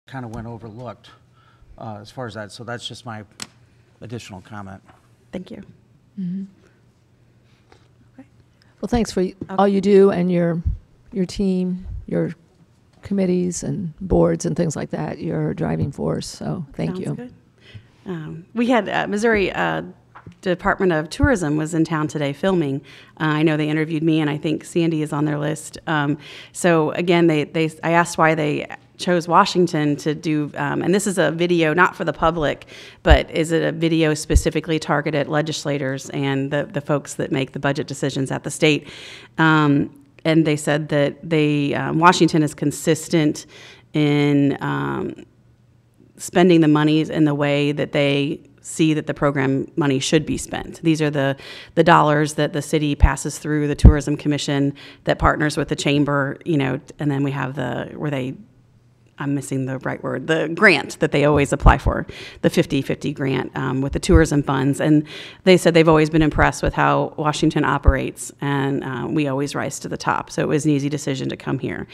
kind of went overlooked as far as that. So that's just my additional comment. Thank you. Well, thanks for all you do and your team, your committees and boards and things like that. You're a driving force, so thank you. Good. We had Missouri Department of Tourism was in town today filming. I know they interviewed me, and I think Sandy is on their list. So again, I asked why they chose Washington to do, and this is a video not for the public, but is it a video specifically targeted at legislators and the folks that make the budget decisions at the state. And they said that Washington is consistent in spending the monies in the way that they see that the program money should be spent. These are the dollars that the city passes through the Tourism Commission that partners with the chamber, and then we have I'm missing the right word, the grant that they always apply for, the 50-50 grant with the tourism funds. And they said they've always been impressed with how Washington operates, and we always rise to the top. So it was an easy decision to come here.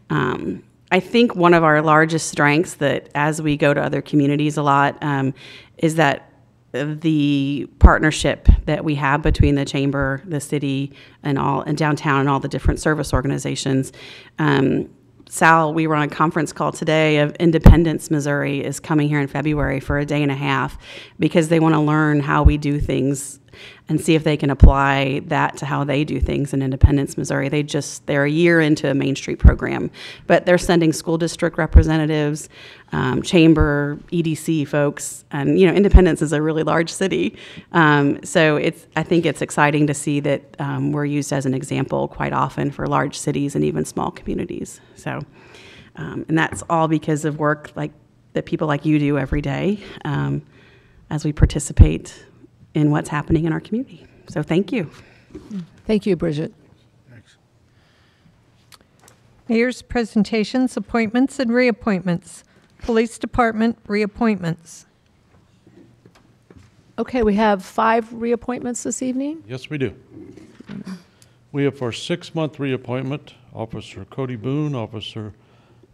I think one of our largest strengths that as we go to other communities a lot is that the partnership that we have between the chamber, the city, and downtown and all the different service organizations. Sal, we were on a conference call today of Independence, Missouri is coming here in February for a day and a half because they want to learn how we do things and see if they can apply that to how they do things in Independence, Missouri. They're a year into a Main Street program, but they're sending school district representatives, chamber, EDC folks, and Independence is a really large city. So I think it's exciting to see that we're used as an example quite often for large cities and even small communities. So, and that's all because of work that people like you do every day as we participate in what's happening in our community. So thank you. Thank you, Bridget. Thanks. Mayor's presentations, appointments, and reappointments. Police Department reappointments. Okay, we have 5 reappointments this evening. Yes, we do. We have for 6-month reappointment, Officer Cody Boone, Officer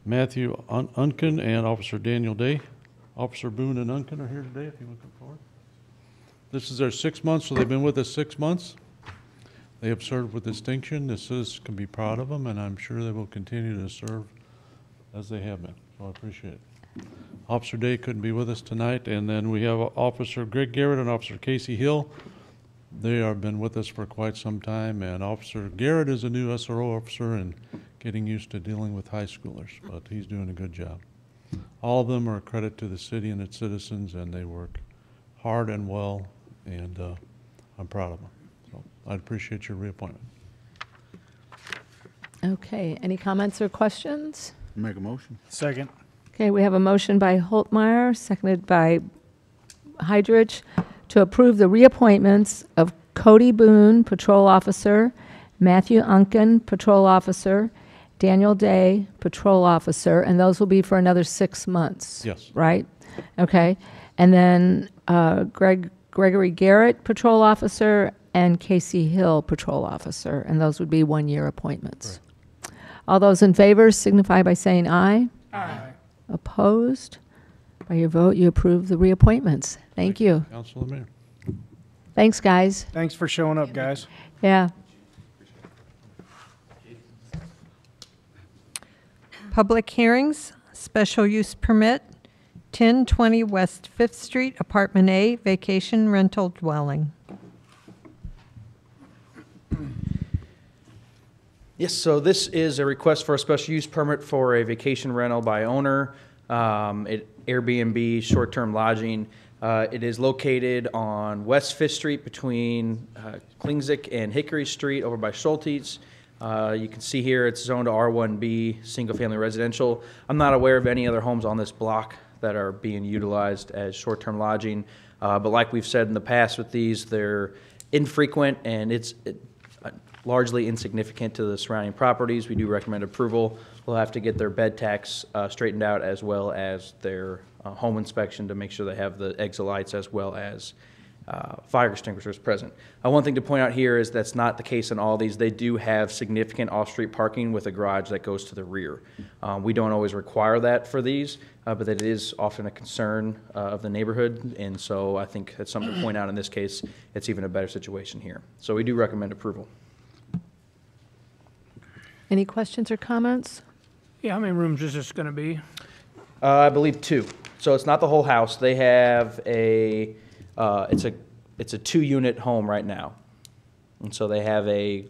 Matthew Unken, and Officer Daniel Day. Officer Boone and Unken are here today, if you want to come forward. This is their 6 months, so they've been with us 6 months. They have served with distinction. The citizens can be proud of them, and I'm sure they will continue to serve as they have been. So I appreciate it. Officer Day couldn't be with us tonight, and then we have Officer Greg Garrett and Officer Casey Hill. They have been with us for quite some time, and Officer Garrett is a new SRO officer and getting used to dealing with high schoolers, but he's doing a good job. All of them are a credit to the city and its citizens, and they work hard and well, and I'm proud of them. So I'd appreciate your reappointment. Okay, any comments or questions? Make a motion. Second. Okay, we have a motion by Holtmeyer, seconded by Hydrich, to approve the reappointments of Cody Boone, Patrol Officer, Matthew Unken, Patrol Officer, Daniel Day, Patrol Officer, and those will be for another 6 months. Yes. Right? Okay. And then Gregory Garrett, Patrol Officer, and Casey Hill, Patrol Officer, and those would be 1-year appointments. Correct. All those in favor signify by saying aye. Aye. Opposed? By your vote, you approve the reappointments. Thank you. Council and Mayor. Thanks, guys. Thanks for showing up, guys. Yeah. Public hearings, special use permit, 1020 West 5th Street, Apartment A, vacation rental dwelling. Yes, so this is a request for a special use permit for a vacation rental by owner, Airbnb, short-term lodging. It is located on West 5th Street between Klingzik and Hickory Street over by Schulte's. You can see here it's zoned to R1B, single-family residential. I'm not aware of any other homes on this block that are being utilized as short-term lodging. But like we've said in the past with these, they're infrequent and it's largely insignificant to the surrounding properties. We do recommend approval. They'll have to get their bed tax straightened out as well as their home inspection to make sure they have the exit lights as well as fire extinguishers present. One thing to point out here is that's not the case in all these. They do have significant off-street parking with a garage that goes to the rear. We don't always require that for these, but it is often a concern of the neighborhood, and so I think that's something to point out in this case. It's even a better situation here. So we do recommend approval. Any questions or comments? Yeah, how many rooms is this going to be? I believe 2. So it's not the whole house. They have a, it's a 2-unit home right now. And so they have a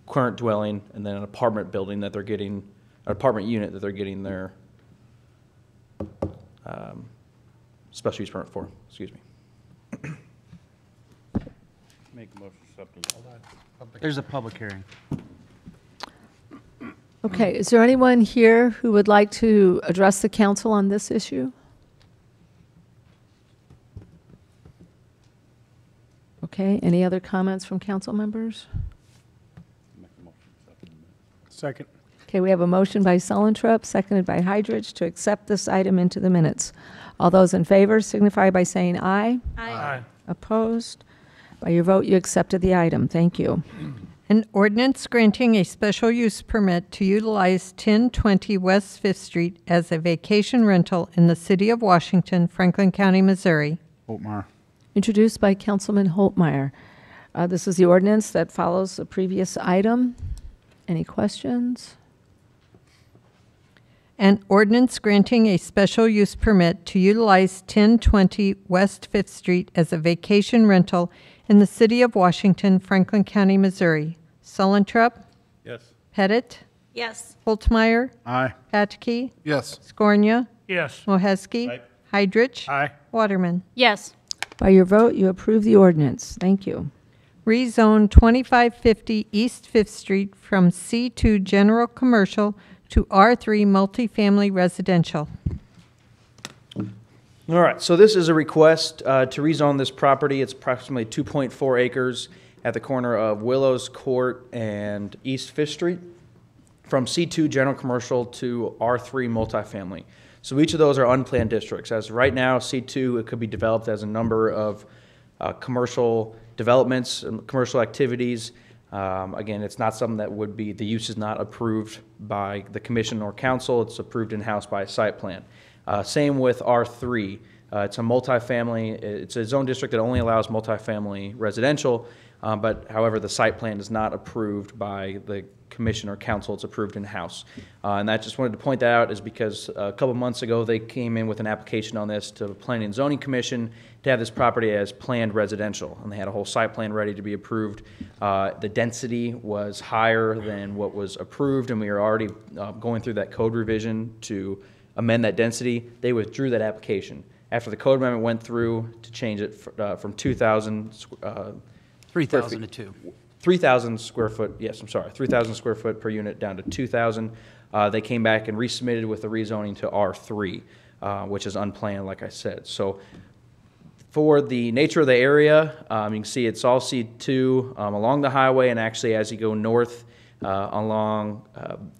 current dwelling and then an apartment building that they're getting, an apartment unit that they're getting their special use permit for, excuse me. Make a motion to accept. There's a public hearing. Okay, is there anyone here who would like to address the council on this issue? Okay, any other comments from council members? Second. Okay, we have a motion by Sullentrup, seconded by Hydrich, to accept this item into the minutes. All those in favor signify by saying aye. Aye. Opposed? By your vote, you accepted the item. Thank you. An ordinance granting a special use permit to utilize 1020 West Fifth Street as a vacation rental in the city of Washington, Franklin County, Missouri. Holtmeyer. Introduced by Councilman Holtmeyer. This is the ordinance that follows the previous item. Any questions? An ordinance granting a special use permit to utilize 1020 West Fifth Street as a vacation rental in the city of Washington, Franklin County, Missouri. Sullentrup, Yes. Pettit, Yes. Holtmeyer, Aye. Patke, Yes. Scornia, Yes. Moheski, Aye. Hydrich, Aye. Waterman. Yes. By your vote, you approve the ordinance. Thank you. Rezone 2550 East Fifth Street from C2 General Commercial to R3 Multifamily Residential. All right, so this is a request to rezone this property. It's approximately 2.4 acres at the corner of Willows Court and East Fifth Street from C2 General Commercial to R3 Multifamily. So each of those are unplanned districts. As right now, C2, it could be developed as a number of commercial developments and commercial activities. Again, it's not something that would be, the use is not approved by the commission or council. It's approved in-house by a site plan. Same with R3. It's a multifamily, it's a zone district that only allows multifamily residential, but however, the site plan is not approved by the commission or council. It's approved in-house. And I just wanted to point that out is because a couple months ago, they came in with an application on this to the Planning and Zoning Commission to have this property as planned residential. And they had a whole site plan ready to be approved. The density was higher than what was approved, and we are already going through that code revision to amend that density. They withdrew that application. After the code amendment went through to change it from 2,000 3,000 to 2. 3,000 square foot, yes, I'm sorry, 3,000 square foot per unit down to 2,000. They came back and resubmitted with the rezoning to R3, which is unplanned, like I said. So for the nature of the area, you can see it's all C2 along the highway, and actually as you go north along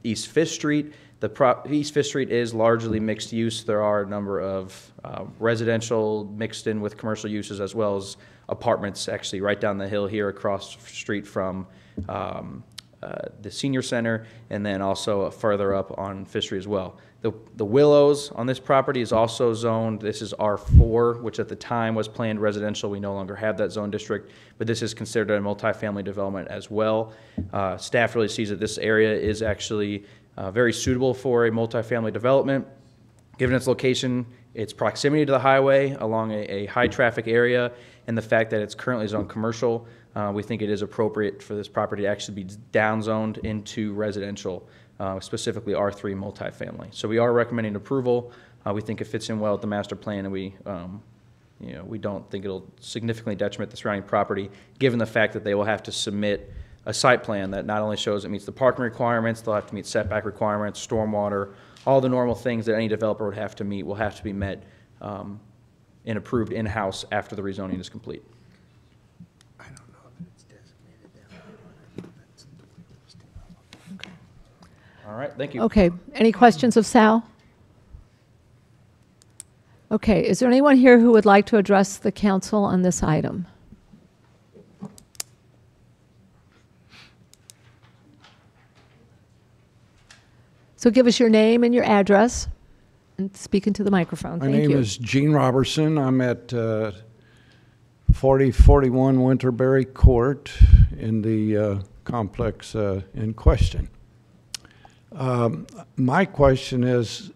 East Fifth Street, East Fifth Street is largely mixed use. There are a number of residential mixed in with commercial uses, as well as apartments actually right down the hill here across the street from the senior center, and then also further up on Fifth Street as well. The Willows on this property is also zoned. This is R4, which at the time was planned residential. We no longer have that zone district, but this is considered a multifamily development as well. Staff really sees that this area is actually very suitable for a multifamily development. Given its location, its proximity to the highway along a high traffic area, and the fact that it's currently zoned commercial, we think it is appropriate for this property to actually be downzoned into residential, specifically R3 multifamily. So we are recommending approval. We think it fits in well with the master plan, and we don't think it'll significantly detriment the surrounding property, given the fact that they will have to submit a site plan that not only shows it meets the parking requirements, they'll have to meet setback requirements, stormwater, all the normal things that any developer would have to meet will have to be met and approved in-house after the rezoning is complete. All right, thank you. Okay, any questions of Sal? Okay, is there anyone here who would like to address the council on this item? So give us your name and your address and speak into the microphone. My Thank name you. is Gene Robertson. I'm at 4041 Winterberry Court in the complex in question. My question is,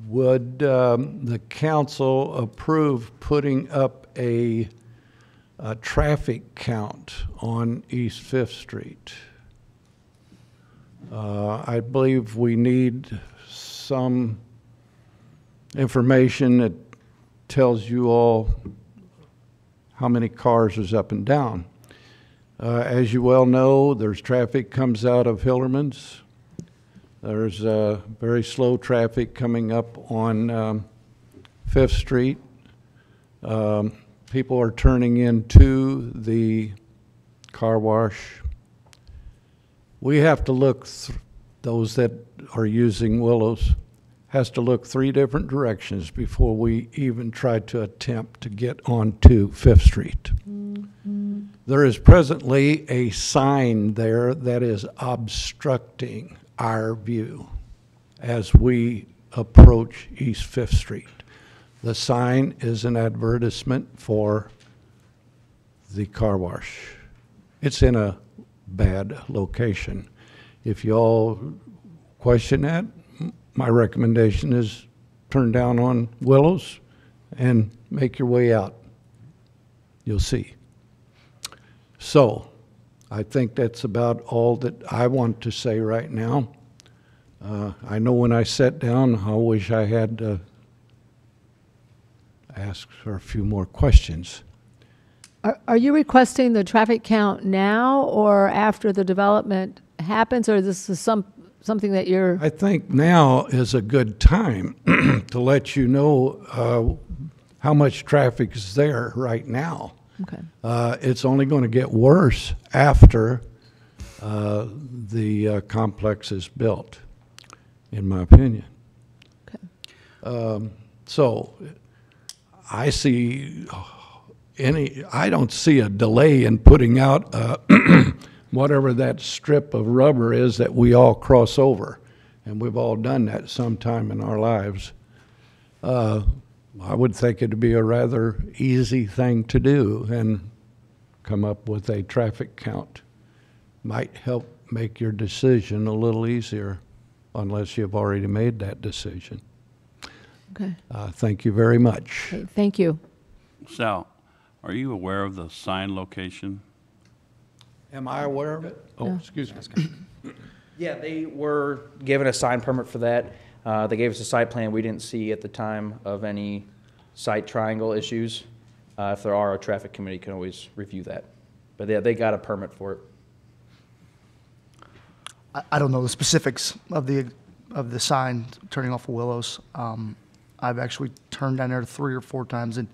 would the council approve putting up a traffic count on East Fifth Street? I believe we need some information that tells you all how many cars is up and down. As you well know, there's traffic comes out of Hillerman's. There's very slow traffic coming up on Fifth Street. People are turning into the car wash. We have to look, those that are using Willows, has to look 3 different directions before we even try to attempt to get onto Fifth Street. There is presently a sign there that is obstructing our view as we approach East Fifth Street. The sign is an advertisement for the car wash. It's in a bad location. If you all question that, my recommendation is turn down on Willows and make your way out. You'll see. So, I think that's about all that I want to say right now. I know when I sat down, I wish I had asked for a few more questions. Are you requesting the traffic count now or after the development happens, or this is something that you're? I think now is a good time to let you know how much traffic is there right now. Okay. It's only going to get worse after the complex is built, in my opinion. Okay. So I don't see a delay in putting out whatever that strip of rubber is that we all cross over. And we've all done that sometime in our lives. I would think it'd be a rather easy thing to do and come up with a traffic count. Might help make your decision a little easier, unless you've already made that decision. Okay. Thank you very much. Okay, thank you. Sal, are you aware of the sign location? Am I aware of it? Oh, No. excuse me. Yeah, they were given a sign permit for that. They gave us a site plan. We didn't see at the time of any site triangle issues. If there are, our traffic committee can always review that. But yeah, they got a permit for it. I don't know the specifics of the sign turning off of Willows. I've actually turned down there 3 or 4 times and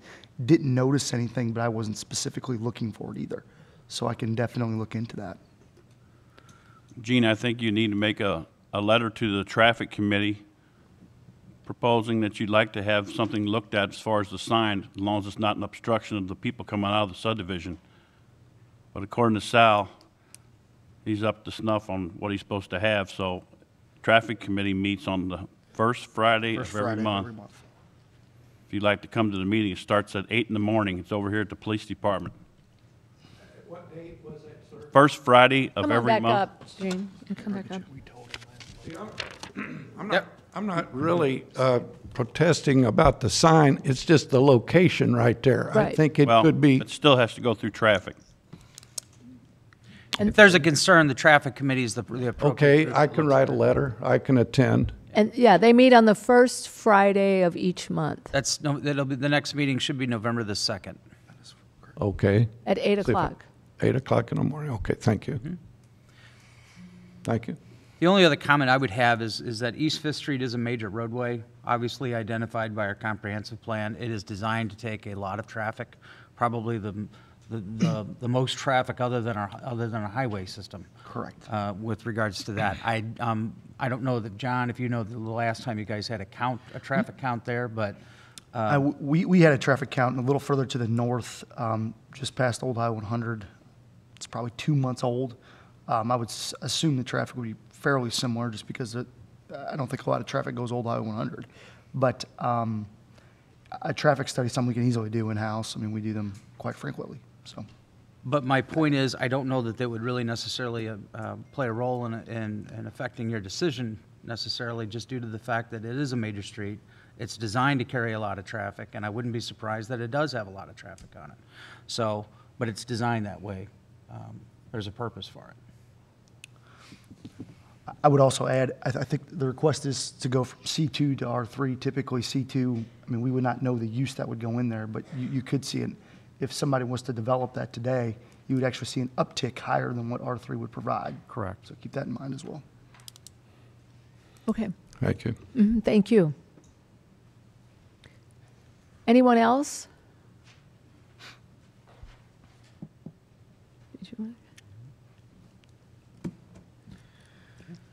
didn't notice anything, but I wasn't specifically looking for it either. So I can definitely look into that. Gene, I think you need to make a letter to the traffic committee proposing that you'd like to have something looked at as far as the sign, as long as it's not an obstruction of the people coming out of the subdivision. But according to Sal, he's up to snuff on what he's supposed to have, so traffic committee meets on the first Friday of every month. If you'd like to come to the meeting, it starts at 8 in the morning. It's over here at the police department. What date was that, sir? First Friday of Come on every back month. up, Gene. Come back up. I'm not really protesting about the sign. It's just the location right there. I Right. think it Well, could be. it still has to go through traffic. If there's a concern, the traffic committee is the appropriate. Okay, group I to can look write at a it. letter. I can attend. And yeah, they meet on the first Friday of each month That'll be, the next meeting should be November the 2nd. Okay. at 8 Super. o'clock. 8 o'clock in the morning. Okay, thank you. Mm-hmm. Thank you. The only other comment I would have is that East Fifth Street is a major roadway, obviously identified by our comprehensive plan. It is designed to take a lot of traffic, probably the most traffic other than our highway system. Correct. With regards to that, I don't know that, John, if you know the last time you guys had a traffic count there, but We had a traffic count a little further to the north, just past Old Highway 100. It's probably 2 months old. I would assume the traffic would be fairly similar just because I don't think a lot of traffic goes Old Highway 100. But a traffic study is something we can easily do in-house. I mean, we do them quite frequently, so. But my point is, I don't know that they would really necessarily play a role in affecting your decision necessarily, just due to the fact that it is a major street. It's designed to carry a lot of traffic, and I wouldn't be surprised that it does have a lot of traffic on it. So, but it's designed that way. There's a purpose for it. I would also add, I think the request is to go from C2 to R3. Typically C2, I mean, we would not know the use that would go in there, but you could see it. If somebody was to develop that today, you would actually see an uptick higher than what R3 would provide. Correct. So keep that in mind as well. Okay. Thank you. Thank you. Anyone else? Did you want?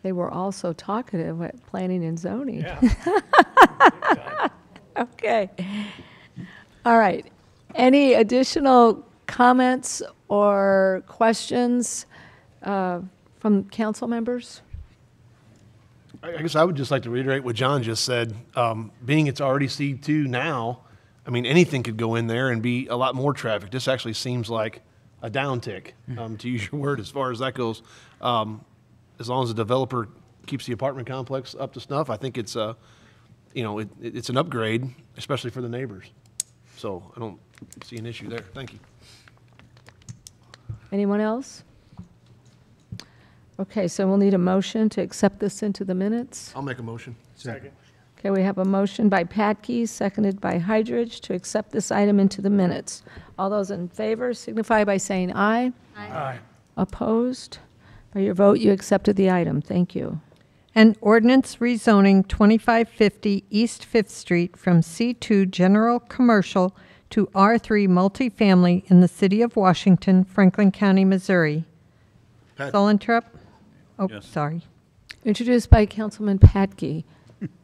They were all so talkative at planning and zoning. Yeah. Okay. All right. Any additional comments or questions from council members? I guess I would just like to reiterate what John just said. Being it's already C2 now, I mean, anything could go in there and be a lot more traffic. This actually seems like a downtick, to use your word, as far as that goes. As long as the developer keeps the apartment complex up to snuff, I think it's it's an upgrade, especially for the neighbors. So I don't see an issue there. Thank you. Anyone else? Okay, so we'll need a motion to accept this into the minutes. I'll make a motion. Second. Okay, we have a motion by Patke, seconded by Hydrich, to accept this item into the minutes. All those in favor signify by saying aye. Aye. Opposed? By your vote, you accepted the item. Thank you. An ordinance rezoning 2550 East 5th Street from C2 General Commercial to R3 Multifamily in the City of Washington, Franklin County, Missouri. Pat- Zolentrop? Oh, Yes. sorry. Introduced by Councilman Patke.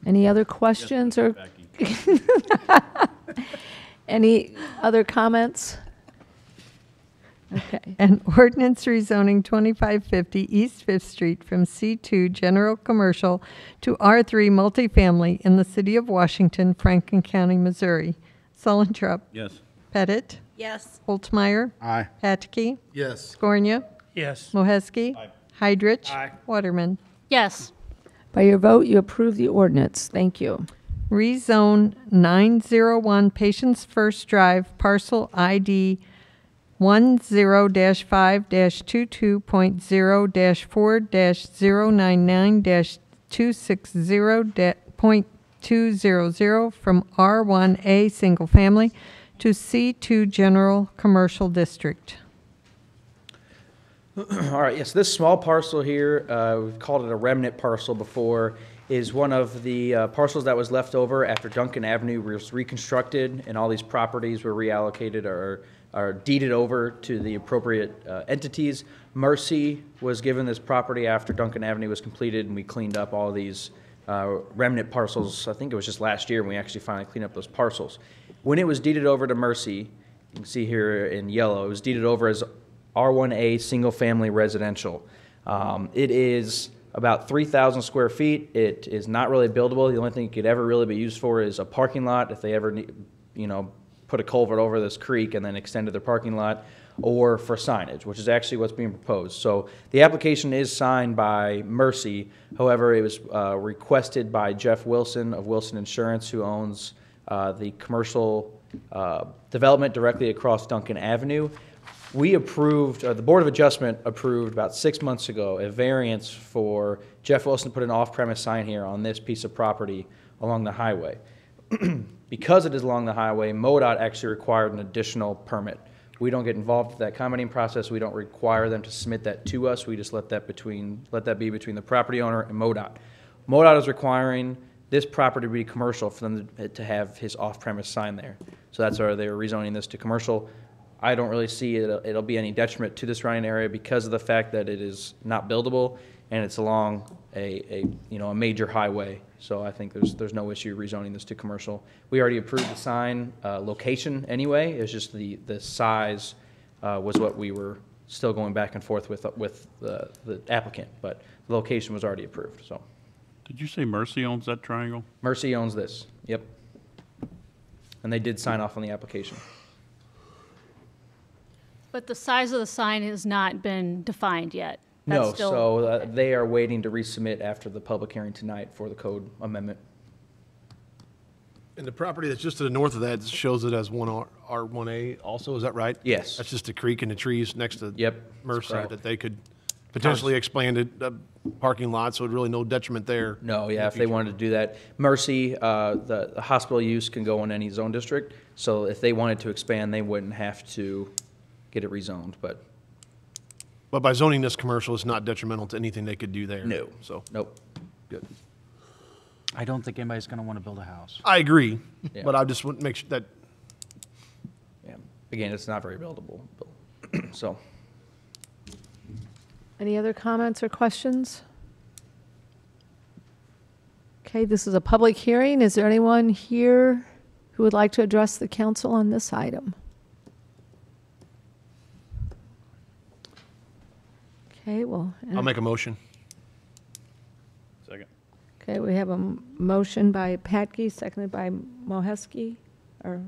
Any other questions or any other comments? Okay. An ordinance rezoning 2550 East 5th Street from C2 General Commercial to R3 Multifamily in the City of Washington, Franklin County, Missouri. Zolentrop? Yes. Pettit? Yes. Holtmeyer? Aye. Patke? Yes. Scornia? Yes. Mohesky? Hydrich? Aye. Waterman? Yes. By your vote, you approve the ordinance. Thank you. Rezone 901 Patients First Drive, parcel ID 10-5-22.0-4-099-260.200 from R1A Single Family to C2 General Commercial District. All right, yes, this small parcel here, we've called it a remnant parcel before, is one of the parcels that was left over after Duncan Avenue was reconstructed and all these properties were reallocated or are deeded over to the appropriate entities. Mercy was given this property after Duncan Avenue was completed, and we cleaned up all these remnant parcels. I think it was just last year when we actually finally cleaned up those parcels. When it was deeded over to Mercy, you can see here in yellow, it was deeded over as R1A Single Family Residential. It is about 3,000 square feet. It is not really buildable. The only thing it could ever really be used for is a parking lot if they ever need, put a culvert over this creek and then extended their parking lot, or for signage, which is actually what's being proposed. So the application is signed by Mercy. However, it was requested by Jeff Wilson of Wilson Insurance, who owns the commercial development directly across Duncan Avenue. We approved, the Board of Adjustment approved about 6 months ago a variance for Jeff Wilson to put an off-premise sign here on this piece of property along the highway. Because it is along the highway, MoDOT actually required an additional permit. We don't get involved with that commenting process. We don't require them to submit that to us. We just let that be between the property owner and MoDOT. MoDOT is requiring this property to be commercial for them to have his off-premise sign there. So that's why they're rezoning this to commercial. I don't really see it'll be any detriment to the surrounding area because of the fact that it is not buildable and it's along a major highway. So I think there's no issue rezoning this to commercial. We already approved the sign location anyway. It's just the size was what we were still going back and forth with the applicant, but the location was already approved. So. Did you say Mercy owns that triangle? Mercy owns this, yep. And they did sign off on the application. But the size of the sign has not been defined yet. No, That's still- so they are waiting to resubmit after the public hearing tonight for the code amendment. And the property that's just to the north of that shows it as R1A also, is that right? Yes. That's just the creek and the trees next to Yep, that's Mercy correct. that they could potentially expand it, parking lot, so really no detriment there. No, in yeah, the if they future. wanted to do that. Mercy, the hospital use can go in any zone district, so if they wanted to expand, they wouldn't have to get it rezoned, but But by zoning this commercial, it's not detrimental to anything they could do there. no. So, Nope. good. I don't think anybody's going to want to build a house. I agree, Yeah. but I just want to make sure that, Yeah. Again, it's not very buildable, so. Any other comments or questions? Okay, this is a public hearing. Is there anyone here who would like to address the council on this item? Okay, well. I'll make a motion. Second. Okay, we have a motion by Patke, seconded by Moheski, or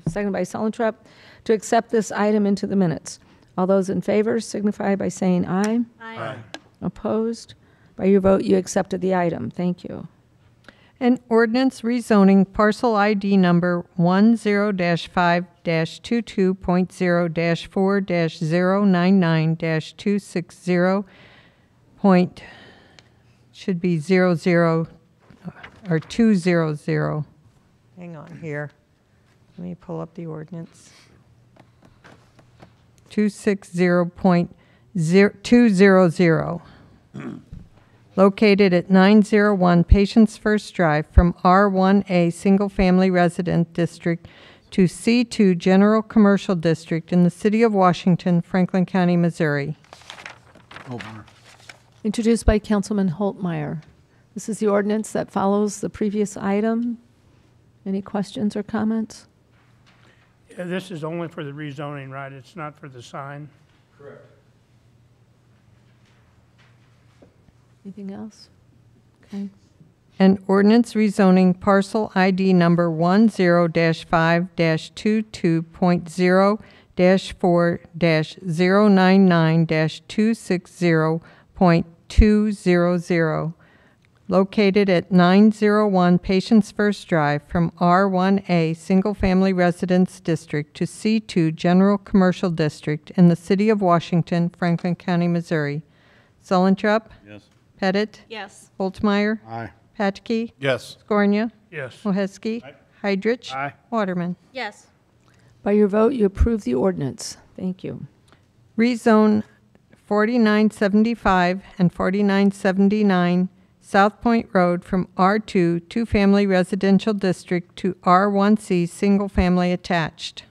seconded by Solentrep, to accept this item into the minutes. All those in favor signify by saying aye. Aye. Opposed? By your vote, you accepted the item. Thank you. An ordinance rezoning parcel ID number 10-5-22.0-4-099-260 point, should be 00, or 200. Hang on here. Let me pull up the ordinance. 260.200. Located at 901 Patients First Drive from R1A Single Family Resident District to C2 General Commercial District in the City of Washington, Franklin County, Missouri. Introduced by Councilman Holtmeyer. This is the ordinance that follows the previous item. Any questions or comments? Yeah, this is only for the rezoning, right? It's not for the sign? Anything else? Okay. An ordinance rezoning parcel ID number 10-5-22.0-4-099-260.200, located at 901 Patients First Drive from R1A Single Family Residence District to C2 General Commercial District in the City of Washington, Franklin County, Missouri. Solentrep? Yes. Pettit? Yes. Holtmeyer? Aye. Patke? Yes. Scornia? Yes. Moheski? Heidrich? Aye. Waterman? Yes. By your vote, you approve the ordinance. Thank you. Rezone 4975 and 4979 South Point Road from R2 Two-Family Residential District to R1C Single Family Attached.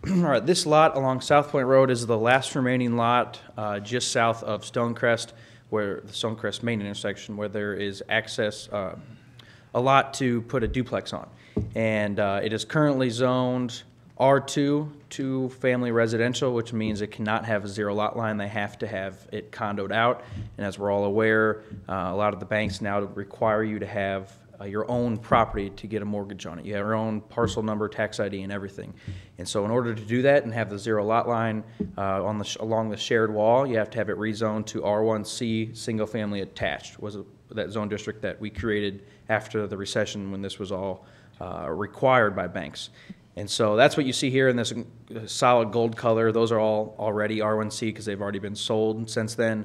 All right, this lot along South Point Road is the last remaining lot just south of Stonecrest, where the Stonecrest main intersection, where there is access, a lot to put a duplex on. And it is currently zoned R2, two-family residential, which means it cannot have a zero lot line. They have to have it condoed out. And as we're all aware, a lot of the banks now require you to have your own property to get a mortgage on it. You have your own parcel number, tax ID, and everything. And so in order to do that and have the zero lot line along the shared wall, you have to have it rezoned to R1C, single family attached, was that zone district that we created after the recession when this was all required by banks. And so that's what you see here in this solid gold color. Those are all already R1C because they've already been sold since then.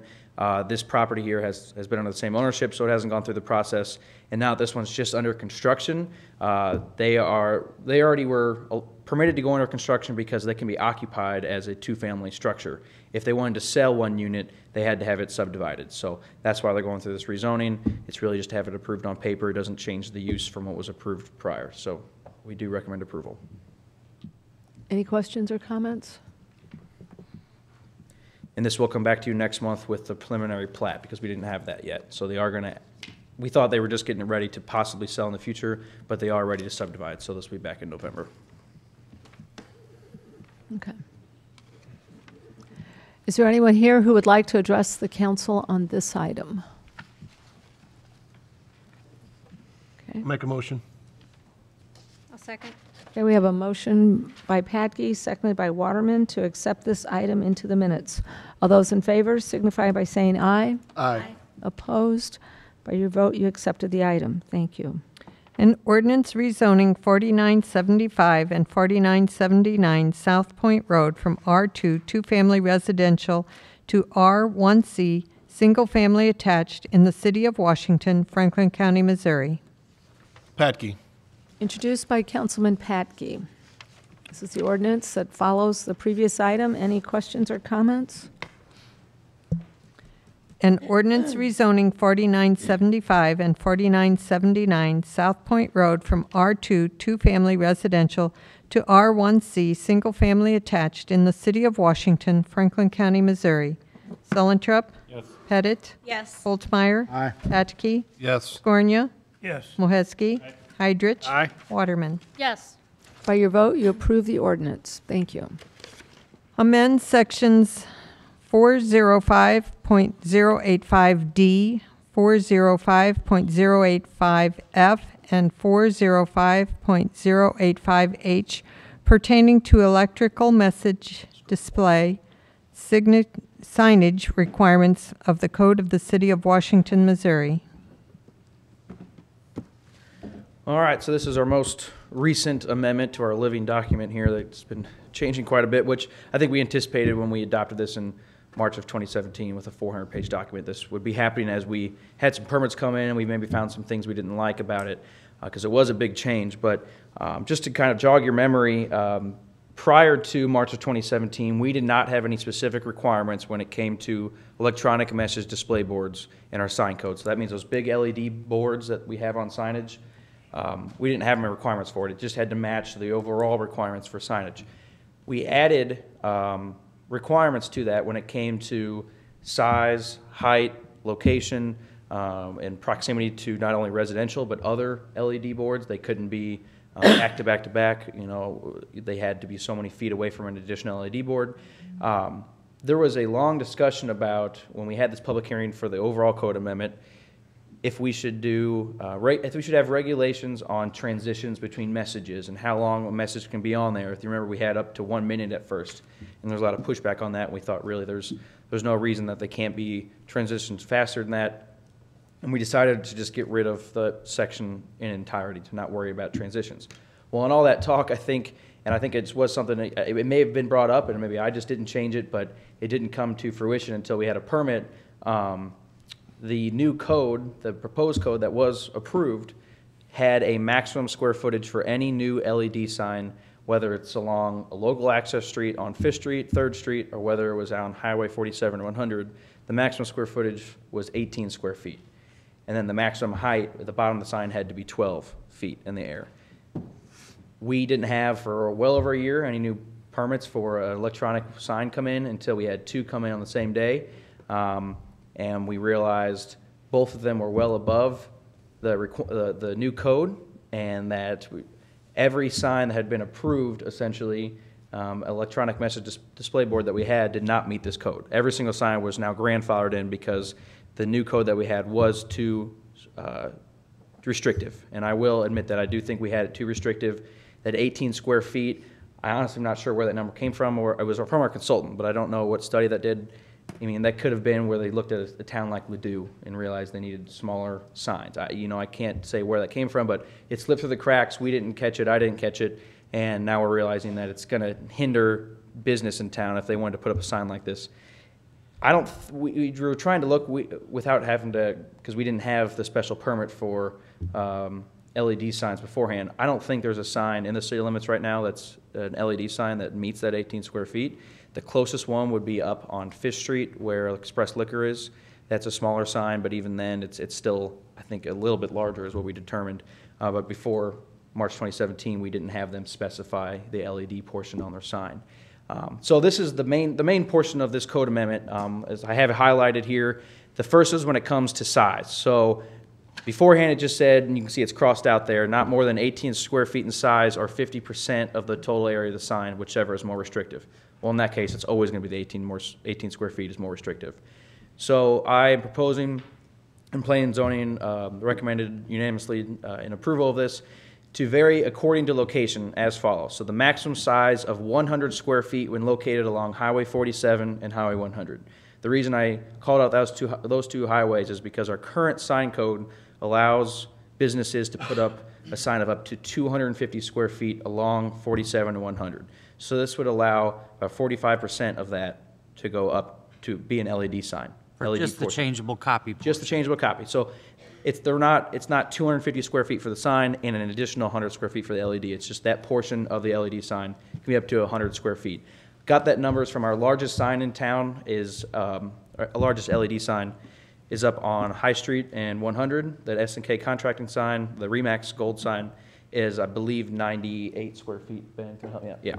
This property here has been under the same ownership, so it hasn't gone through the process. And now this one's just under construction. They already were permitted to go under construction because they can be occupied as a two-family structure. If they wanted to sell one unit, they had to have it subdivided. So that's why they're going through this rezoning. It's really just to have it approved on paper. It doesn't change the use from what was approved prior. So we do recommend approval. Any questions or comments? And this will come back to you next month with the preliminary plat because we didn't have that yet. So they are going to, we thought they were just getting it ready to possibly sell in the future, but they are ready to subdivide. So this will be back in November. Okay. Is there anyone here who would like to address the council on this item? Make a motion. I'll second. Okay, we have a motion by Patke, seconded by Waterman, to accept this item into the minutes. All those in favor signify by saying aye. Aye. Opposed? By your vote, you accepted the item. Thank you. An ordinance rezoning 4975 and 4979 South Point Road from R2 two-family residential to R1C single-family attached in the city of Washington, Franklin County, Missouri. Patke. Introduced by Councilman Patke. This is the ordinance that follows the previous item. Any questions or comments? An ordinance rezoning 4975 and 4979 South Point Road from R2 two-family residential to R1C single-family attached in the city of Washington, Franklin County, Missouri. Sullentrup? Yes. Pettit? Yes. Holtmeyer? Aye. Patke? Yes. Scornia? Yes. Moheski? Heidrich? Aye. Waterman. Yes. By your vote, you approve the ordinance. Thank you. Amend sections 405.085D, 405.085F, and 405.085H pertaining to electrical message display signage requirements of the Code of the City of Washington, Missouri. All right, so this is our most recent amendment to our living document here that's been changing quite a bit, which I think we anticipated when we adopted this in March of 2017 with a 400-page document. This would be happening as we had some permits come in and we maybe found some things we didn't like about it because it was a big change. But just to kind of jog your memory, prior to March of 2017, we did not have any specific requirements when it came to electronic message display boards in our sign code. So that means those big LED boards that we have on signage, we didn't have any requirements for it. It just had to match the overall requirements for signage. We added requirements to that when it came to size, height, location, and proximity to not only residential but other LED boards. They couldn't be back to back to back. You know, they had to be so many feet away from an additional LED board. There was a long discussion about, when we had this public hearing for the overall code amendment, if we should do, if we should have regulations on transitions between messages and how long a message can be on there. If you remember, we had up to 1 minute at first, and there's a lot of pushback on that. And we thought really there's no reason that they can't be transitions faster than that, and we decided to just get rid of the section in entirety to not worry about transitions. Well, in all that talk, I think it was something that, it may have been brought up, and maybe I just didn't change it, but it didn't come to fruition until we had a permit. The new code, the proposed code that was approved, had a maximum square footage for any new LED sign, whether it's along a local access street on 5th Street, 3rd Street, or whether it was on Highway 47 or 100. The maximum square footage was 18 square feet. And then the maximum height at the bottom of the sign had to be 12 feet in the air. We didn't have, for well over a year, any new permits for an electronic sign come in until we had 2 come in on the same day. And we realized both of them were well above the new code, and that every sign that had been approved, essentially, electronic message display board that we had did not meet this code. Every single sign was now grandfathered in because the new code that we had was too restrictive. And I will admit that I do think we had it too restrictive. That 18 square feet, I honestly am not sure where that number came from, or it was from our consultant, but I don't know what study that did. I mean, that could have been where they looked at a town like Ladue and realized they needed smaller signs. I can't say where that came from, but it slipped through the cracks. We didn't catch it. I didn't catch it. And now we're realizing that it's going to hinder business in town if they wanted to put up a sign like this. We were trying to look without having to, because we didn't have the special permit for LED signs beforehand. I don't think there's a sign in the city limits right now that's an LED sign that meets that 18 square feet. The closest one would be up on 5th Street where Express Liquor is. That's a smaller sign, but even then it's still, I think, a little bit larger is what we determined. But before March 2017, we didn't have them specify the LED portion on their sign. So this is the main portion of this code amendment, as I have it highlighted here. The first is when it comes to size. So beforehand it just said, and you can see it's crossed out there, not more than 18 square feet in size or 50% of the total area of the sign, whichever is more restrictive. Well, in that case, it's always going to be the 18 square feet is more restrictive. So I am proposing and Planning and Zoning recommended unanimously in approval of this to vary according to location as follows. So the maximum size of 100 square feet when located along Highway 47 and Highway 100. The reason I called out those two highways is because our current sign code allows businesses to put up a sign of up to 250 square feet along 47 and 100. So this would allow 45% of that to go up to be an LED sign. For LED just the portion. changeable copy portion. Just the changeable copy. So it's not 250 square feet for the sign and an additional 100 square feet for the LED. It's just that portion of the LED sign can be up to 100 square feet. Got that numbers from our largest sign in town is, our largest LED sign is up on High Street and 100. That S&K contracting sign, the Remax gold sign, is, I believe, 98 square feet. Ben, can you help me out? Yeah.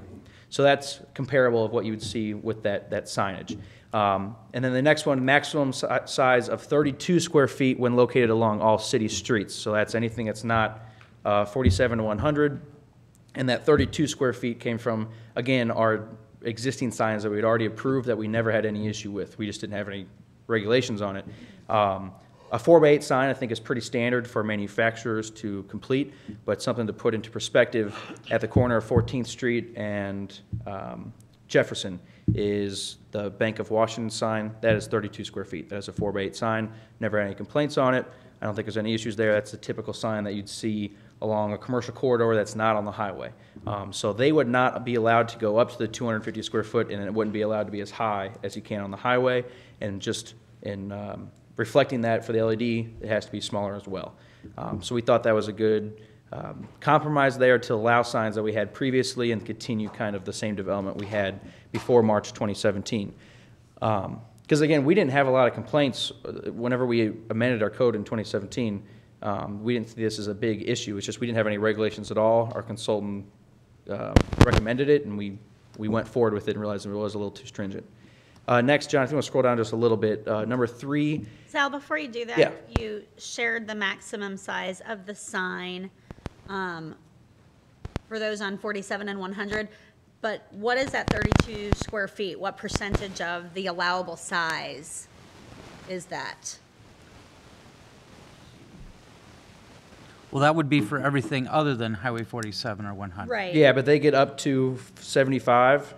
So that's comparable of what you would see with that signage. And then the next one, maximum size of 32 square feet when located along all city streets. So that's anything that's not 47 to 100. And that 32 square feet came from, again, our existing signs that we had already approved that we never had any issue with. We just didn't have any regulations on it. A 4x8 sign, I think, is pretty standard for manufacturers to complete, but something to put into perspective at the corner of 14th Street and Jefferson is the Bank of Washington sign. That is 32 square feet. That is a 4x8 sign. Never had any complaints on it. I don't think there's any issues there. That's the typical sign that you'd see along a commercial corridor that's not on the highway. So they would not be allowed to go up to the 250 square foot, and it wouldn't be allowed to be as high as you can on the highway. And just in reflecting that for the LED, it has to be smaller as well. So we thought that was a good compromise there to allow signs that we had previously and continue kind of the same development we had before March 2017. Because again, we didn't have a lot of complaints whenever we amended our code in 2017. We didn't see this as a big issue. It's just we didn't have any regulations at all. Our consultant recommended it, and we went forward with it and realized it was a little too stringent. Next, John, if you want to scroll down just a little bit, number 3. Sal, before you do that, Yeah. you shared the maximum size of the sign for those on 47 and 100, but what is that 32 square feet? What percentage of the allowable size is that? Well, that would be for everything other than Highway 47 or 100. Right. Yeah, but they get up to 75.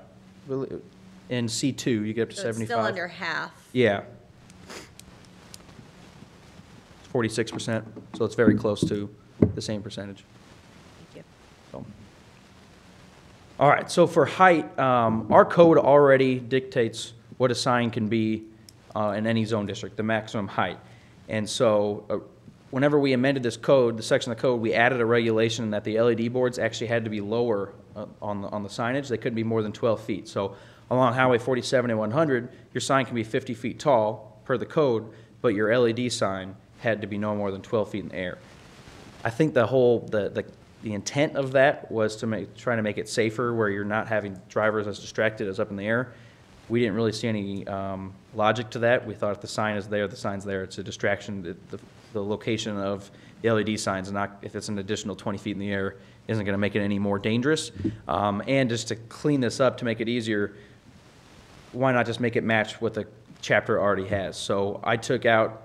In C2, you get up to So 75. it's still under half. Yeah. 46%, so it's very close to the same percentage. Thank you. So. All right, so for height, our code already dictates what a sign can be in any zone district, the maximum height. And so whenever we amended this code, the section of the code, we added a regulation that the LED boards actually had to be lower on the signage. They couldn't be more than 12 feet. So along Highway 47 and 100, your sign can be 50 feet tall per the code, but your LED sign had to be no more than 12 feet in the air. I think the intent of that was to try to make it safer where you're not having drivers as distracted as up in the air. We didn't really see any logic to that. We thought if the sign is there, the sign's there. It's a distraction. The location of the LED signs, not if it's an additional 20 feet in the air, isn't going to make it any more dangerous. And just to clean this up, to make it easier, why not just make it match what the chapter already has? So I took out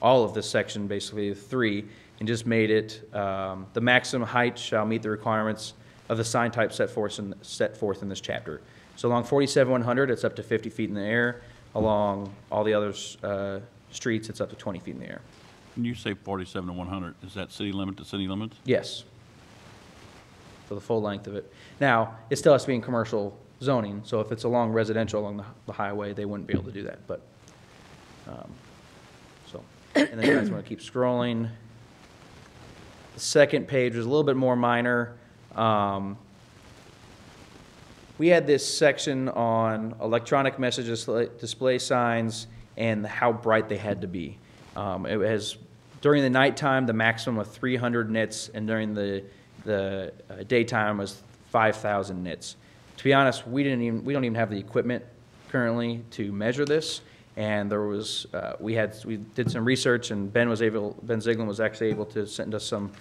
all of this section, basically 3, and just made it the maximum height shall meet the requirements of the sign type set forth in this chapter. So along 47-100, it's up to 50 feet in the air. Along all the other streets, it's up to 20 feet in the air. When you say 47 to 100, is that city limit to city limits? Yes. For the full length of it. Now, it still has to be in commercial zoning, so if it's along residential along the highway, they wouldn't be able to do that, but, and then you guys want to keep scrolling. The second page was a little bit more minor. We had this section on electronic message display signs and how bright they had to be. It has, during the nighttime, the maximum of 300 nits, and during the daytime was 5,000 nits. To be honest, we don't even have the equipment currently to measure this, and there was we did some research, and Ben Ziegler was actually able to send us some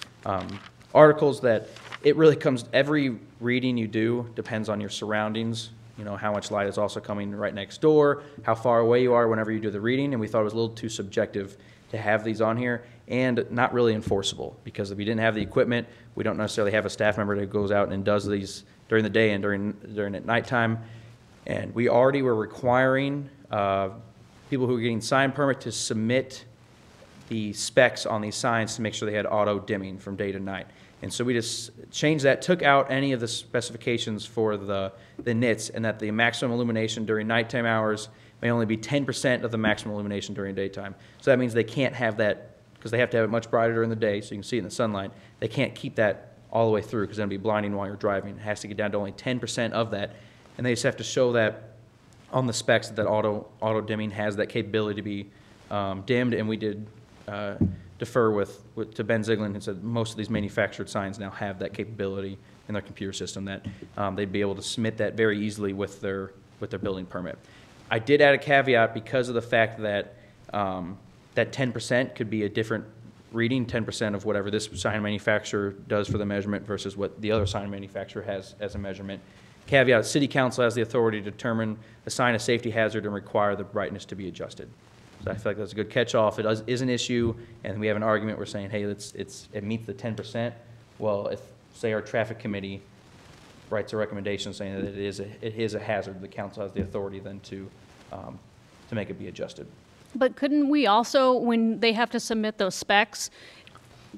articles that it really comes, every reading you do depends on your surroundings, you know, how much light is also coming right next door, how far away you are whenever you do the reading, and we thought it was a little too subjective to have these on here, and not really enforceable, because if we didn't have the equipment, we don't necessarily have a staff member that goes out and does these during the day and during at nighttime. And we already were requiring people who were getting sign permit to submit the specs on these signs to make sure they had auto dimming from day to night. And so we just changed that, took out any of the specifications for the nits, and that the maximum illumination during nighttime hours may only be 10% of the maximum illumination during daytime. So that means they can't have that, because they have to have it much brighter during the day so you can see it in the sunlight. They can't keep that all the way through, because it's going to be blinding while you're driving. It has to get down to only 10% of that. And they just have to show that on the specs that auto dimming has that capability to be dimmed. And we did defer to Ben Ziegler, and said most of these manufactured signs now have that capability in their computer system, that they'd be able to submit that very easily with their building permit. I did add a caveat because of the fact that that 10% could be a different reading, 10% of whatever this sign manufacturer does for the measurement versus what the other sign manufacturer has as a measurement. Caveat, City Council has the authority to determine a sign a safety hazard and require the brightness to be adjusted. So I feel like that's a good catch-all. If it is an issue and we have an argument, we're saying, hey, it meets the 10%. Well, if, say, our traffic committee writes a recommendation saying that it is a hazard, the council has the authority then to make it be adjusted. But couldn't we also, when they have to submit those specs,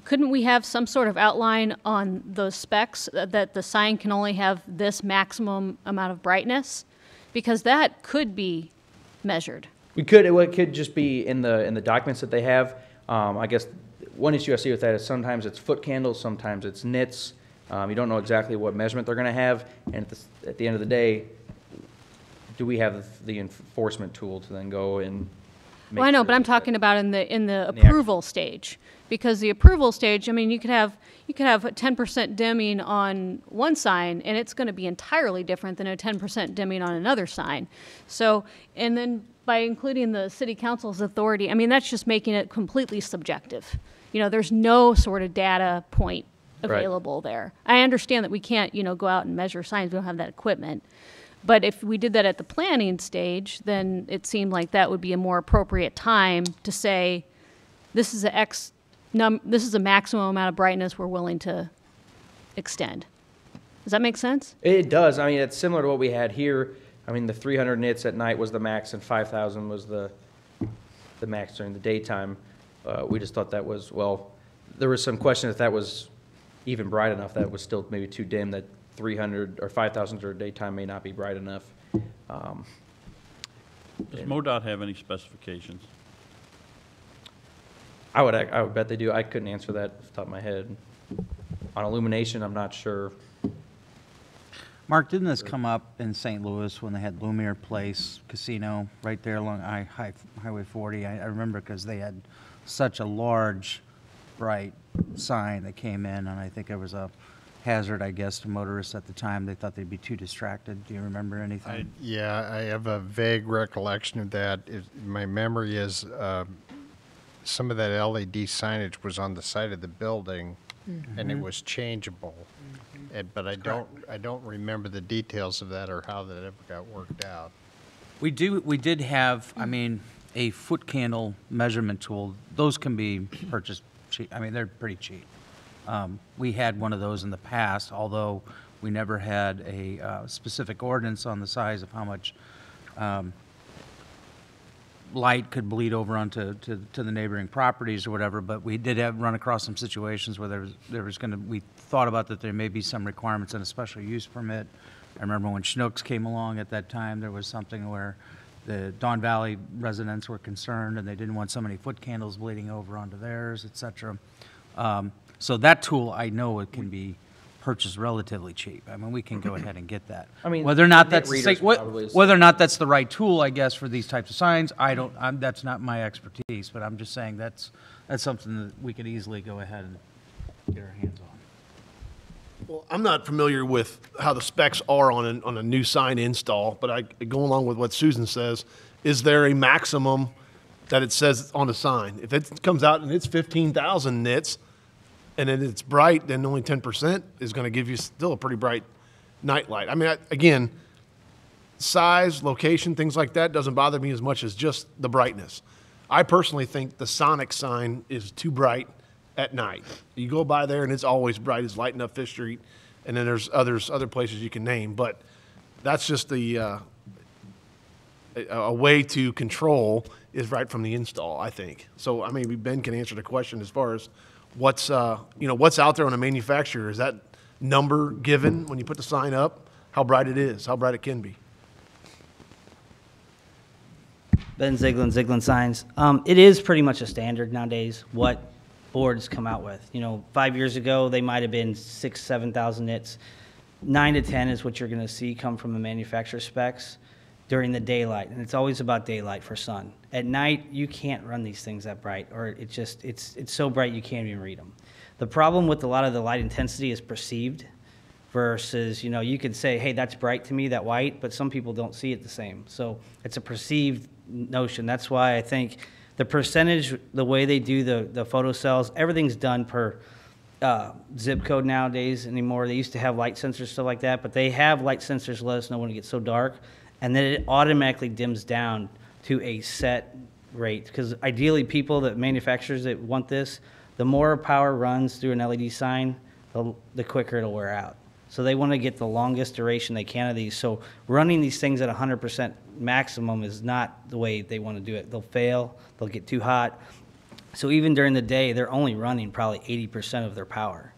couldn't we have some sort of outline on those specs that the sign can only have this maximum amount of brightness? Because that could be measured. We could. It could just be in the documents that they have. I guess one issue I see with that is sometimes it's foot candles, sometimes it's nits. You don't know exactly what measurement they're going to have, and at the end of the day, do we have the enforcement tool to then go and make Well, I know, sure but I'm that- talking about in the action. approval stage, because the approval stage, I mean, you could have a 10% dimming on one sign, and it's going to be entirely different than a 10% dimming on another sign. So, and then by including the city council's authority, I mean, that's just making it completely subjective. You know, there's no sort of data point Right. available there. I understand that we can't, go out and measure signs. We don't have that equipment. But if we did that at the planning stage, then it seemed like that would be a more appropriate time to say, this is this is a maximum amount of brightness we're willing to extend. Does that make sense? It does. I mean, it's similar to what we had here. I mean, the 300 nits at night was the max, and 5,000 was the max during the daytime. We just thought that was, well, there was some question if that was even bright enough. That was still maybe too dim, that 300 or 5,000 during daytime may not be bright enough. Does MoDOT have any specifications? I would bet they do. I couldn't answer that off the top of my head. On illumination, I'm not sure. Mark, didn't this come up in St. Louis when they had Lumiere Place Casino right there along Highway 40? I remember because they had such a large, bright sign that came in, and I think it was a hazard, I guess, to motorists at the time. They thought they'd be too distracted. Do you remember anything? Yeah, I have a vague recollection of that. My memory is some of that LED signage was on the side of the building, and it was changeable. But I don't remember the details of that or how that ever got worked out. We did have, I mean, a foot candle measurement tool. Those can be purchased cheap. I mean, they're pretty cheap. We had one of those in the past, although we never had a specific ordinance on the size of how much light could bleed over onto to the neighboring properties or whatever. But we did run across some situations where we thought about that there may be some requirements in a special use permit. I remember when Schnucks came along at that time, there was something where the Don Valley residents were concerned and they didn't want so many foot candles bleeding over onto theirs, et cetera. So that tool, I know it can be purchased relatively cheap. I mean, we can go ahead and get that. I mean, whether or not net that's readers probably is- whether or not that's the right tool, I guess, for these types of signs, that's not my expertise. But I'm just saying that's something that we could easily go ahead and get our hands on. Well, I'm not familiar with how the specs are on a new sign install, but I go along with what Susan says. Is there a maximum that it says on the sign? If it comes out and it's 15,000 nits, and then it's bright, then only 10% is going to give you still a pretty bright night light. I mean, again, size, location, things like that doesn't bother me as much as just the brightness. I personally think the Sonic sign is too bright at night. You go by there and it's always bright. It's lighting up Fifth Street, and then there's other places you can name. But that's just the a way to control is right from the install, I think. So I mean, Ben can answer the question as far as what's what's out there on a manufacturer. Is that number given when you put the sign up? How bright it is, how bright it can be. Ben Ziegler, Ziegler Signs. It is pretty much a standard nowadays what boards come out with. 5 years ago, they might have been 6,000, 7,000 nits. 9 to 10 is what you're going to see come from the manufacturer specs during the daylight, and it's always about daylight for sun. At night, you can't run these things that bright, or it's so bright you can't even read them. The problem with a lot of the light intensity is perceived versus, you could say, hey, that's bright to me, that white, but some people don't see it the same. So it's a perceived notion. That's why I think the percentage, the way they do the photocells, everything's done per zip code nowadays anymore. They used to have light sensors, stuff like that, but they have light sensors to let us know when it gets so dark, and then it automatically dims down to a set rate. Because ideally, manufacturers that want this, the more power runs through an LED sign, the quicker it'll wear out. So they want to get the longest duration they can of these. So running these things at 100% maximum is not the way they want to do it. They'll fail, they'll get too hot. So even during the day, they're only running probably 80% of their power.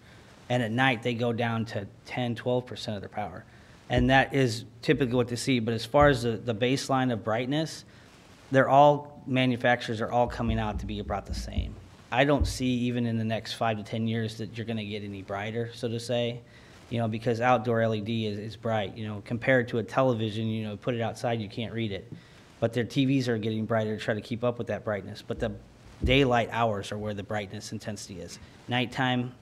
And at night, they go down to 10, 12% of their power. And that is typically what they see. But as far as the baseline of brightness, manufacturers are all coming out to be about the same. I don't see even in the next 5 to 10 years that you're going to get any brighter, so to say. Because outdoor LED is bright. Compared to a television, put it outside, you can't read it. But their TVs are getting brighter to try to keep up with that brightness. But the daylight hours are where the brightness intensity is. Nighttime,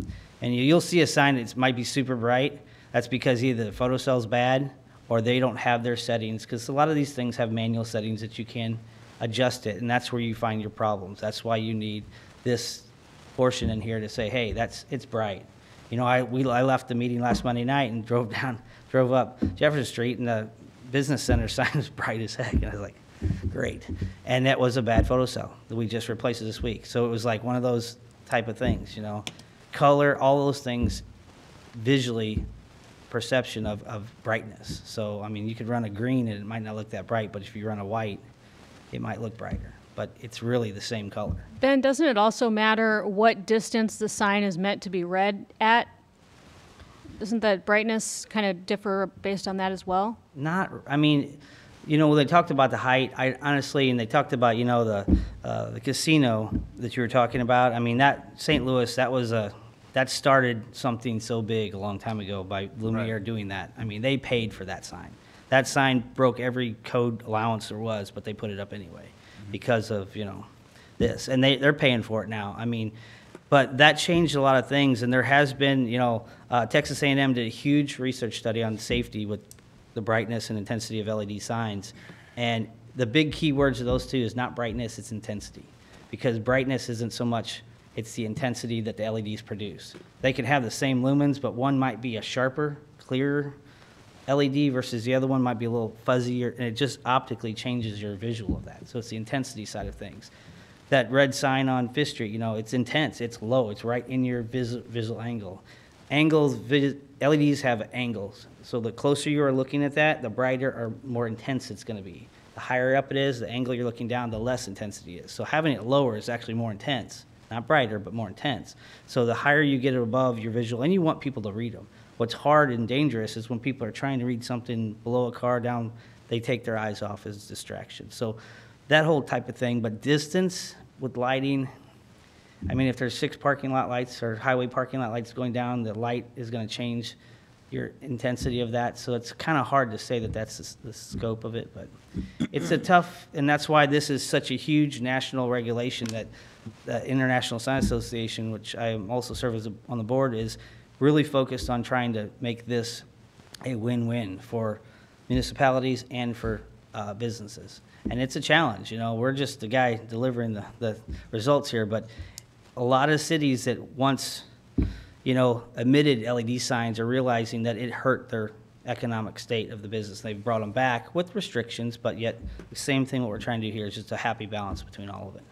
and you'll see a sign that might be super bright. That's because either the photocell's bad or they don't have their settings, because a lot of these things have manual settings that you can adjust it, and that's where you find your problems. That's why you need this portion in here to say, hey, it's bright. I left the meeting last Monday night and drove up Jefferson Street, and the business center sign was bright as heck. And I was like, great. And that was a bad photocell that we just replaced this week. So it was like one of those type of things, color, all those things, visually, perception of brightness. So, I mean, you could run a green and it might not look that bright, but if you run a white, it might look brighter. But it's really the same color. Ben, doesn't it also matter what distance the sign is meant to be read at? Doesn't that brightness kind of differ based on that as well? They talked about the height, and they talked about, the casino that you were talking about. I mean, that St. Louis, that started something so big a long time ago by Lumiere doing that. I mean, they paid for that sign. That sign broke every code allowance there was, but they put it up anyway because of, this. And they're paying for it now. I mean, but that changed a lot of things. And there has been, Texas A&M did a huge research study on safety with the brightness and intensity of LED signs. And the big key words of those two is not brightness, it's intensity. Because brightness isn't so much, it's the intensity that the LEDs produce. They can have the same lumens, but one might be a sharper, clearer LED versus the other one might be a little fuzzier, and it just optically changes your visual of that. So it's the intensity side of things. That red sign on Fifth Street, it's intense, it's low, it's right in your visual angle. LEDs have angles, so the closer you are looking at that, the brighter or more intense it's going to be. The higher up it is, the angle you're looking down, the less intensity is. So having it lower is actually more intense. Not brighter, but more intense. So the higher you get it above your visual, and you want people to read them. What's hard and dangerous is when people are trying to read something below a car down, they take their eyes off as distraction. So that whole type of thing, but distance with lighting, I mean, if there's 6 parking lot lights or highway parking lot lights going down, the light is going to change your intensity of that. So it's kind of hard to say that that's the scope of it, but it's a tough, and that's why this is such a huge national regulation that the International Sign Association, which I also serve on the board, is really focused on trying to make this a win-win for municipalities and for businesses. And it's a challenge, we're just the guy delivering the results here, but a lot of cities that once, emitted LED signs are realizing that it hurt their economic state of the business. They've brought them back with restrictions, but yet the same thing what we're trying to do here is just a happy balance between all of it.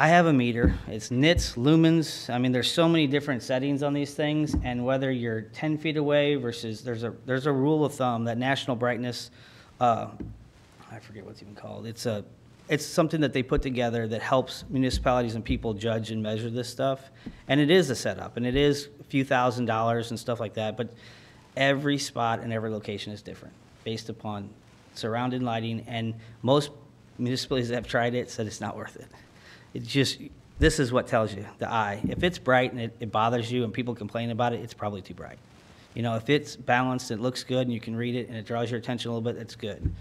I have a meter. It's nits, lumens. I mean, there's so many different settings on these things, and whether you're 10 feet away versus there's a rule of thumb that national brightness. I forget what's even called. It's something that they put together that helps municipalities and people judge and measure this stuff, and it is a setup, and it is a few $1,000s and stuff like that. But every spot and every location is different based upon surrounding lighting, and most municipalities that have tried it said it's not worth it. It's just, this is what tells you, the eye. If it's bright and it bothers you and people complain about it, it's probably too bright. You know, if it's balanced, it looks good, and you can read it, and it draws your attention a little bit, it's good.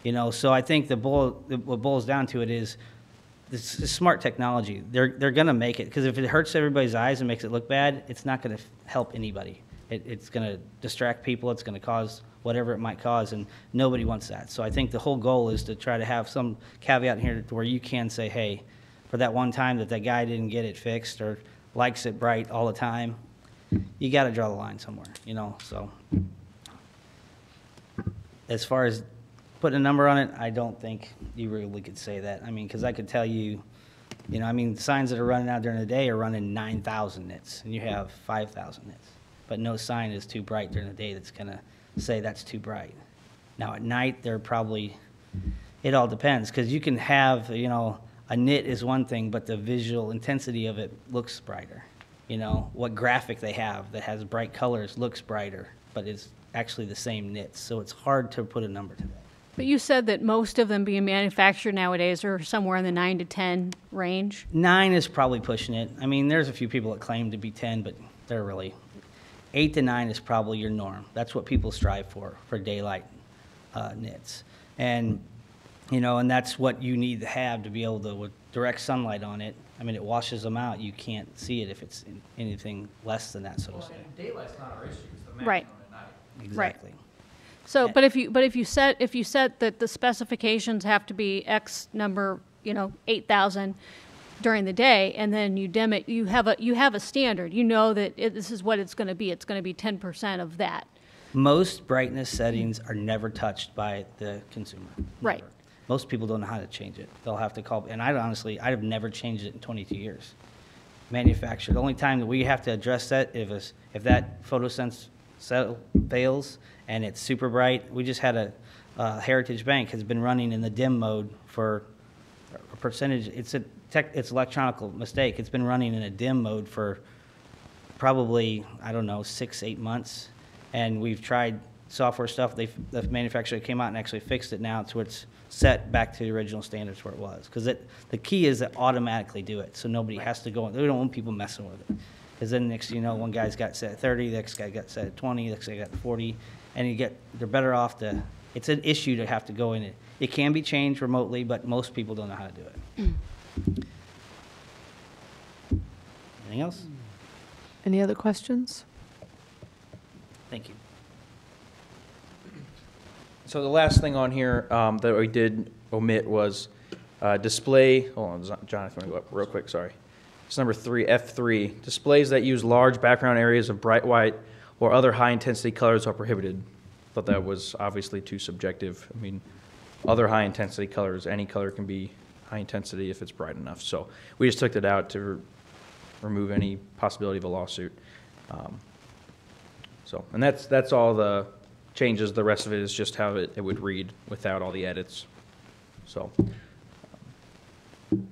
You know, so I think what boils down to it is this smart technology. They're going to make it, because if it hurts everybody's eyes and makes it look bad, it's not going to help anybody. It's going to distract people. It's going to cause whatever it might cause, and nobody wants that. So I think the whole goal is to try to have some caveat here to where you can say, hey, for that one time that guy didn't get it fixed or likes it bright all the time, you got to draw the line somewhere, you know. So as far as putting a number on it, I don't think you really could say that. I mean, because I could tell you, you know, I mean, signs that are running out during the day are running 9,000 nits, and you have 5,000 nits. But no sign is too bright during the day that's going to say that's too bright. Now, at night, they're probably, it all depends, because you can have, you know, a nit is one thing, but the visual intensity of it looks brighter. You know, what graphic they have that has bright colors looks brighter, but it's actually the same nits. So it's hard to put a number to that. But you said that most of them being manufactured nowadays are somewhere in the 9 to 10 range. 9 is probably pushing it. I mean, there's a few people that claim to be 10, but they're really 8 to 9 is probably your norm. That's what people strive for daylight nits. And, you know, and that's what you need to have to be able to, with direct sunlight on it. I mean, it washes them out. You can't see it if it's anything less than that, so to say. Daylight's not our issue, it's the Right. at night. Exactly. So, but if you set that the specifications have to be X number, you know, 8,000 during the day, and then you dim it, you have a standard. You know that this is what it's going to be. It's going to be 10% of that. Most brightness settings are never touched by the consumer. Right. Never. Most people don't know how to change it. They'll have to call, and I've never changed it in 22 years. Manufactured. The only time that we have to address that if that photosense cell fails and it's super bright. We just had a Heritage Bank has been running in the dim mode for a percentage. It's electronic mistake. It's been running in a dim mode for probably, I don't know, 6-8 months. And we've tried software stuff. The manufacturer came out and actually fixed it now to where it's set back to the original standards where it was. Because the key is to automatically do it, so nobody has to go. We don't want people messing with it. Because then next thing you know, one guy's got set at 30, the next guy got set at 20, the next guy got 40, and they're better off to. It's an issue to have to go in it. It can be changed remotely, but most people don't know how to do it. Anything else? Any other questions? Thank you. So the last thing on here that we did omit was display. Hold on, Jonathan, go up real quick. Sorry. It's number 3, F3. Displays that use large background areas of bright white or other high-intensity colors are prohibited. Thought that was obviously too subjective. I mean, other high-intensity colors, any color can be high-intensity if it's bright enough. So we just took that out to remove any possibility of a lawsuit. And that's all the changes. The rest of it is just how it would read without all the edits. So, and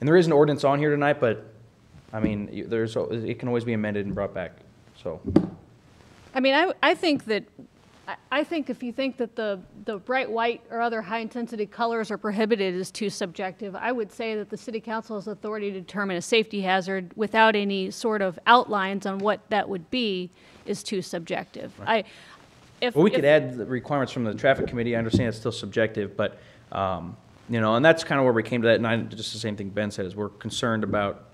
there is an ordinance on here tonight, but I mean, it can always be amended and brought back. So, I mean, I think if you think that the bright white or other high intensity colors are prohibited is too subjective, I would say that the city council has authority to determine a safety hazard without any sort of outlines on what that would be is too subjective. Right. We could add the requirements from the traffic committee. I understand it's still subjective, but you know, and that's kind of where we came to that. And just the same thing Ben said is we're concerned about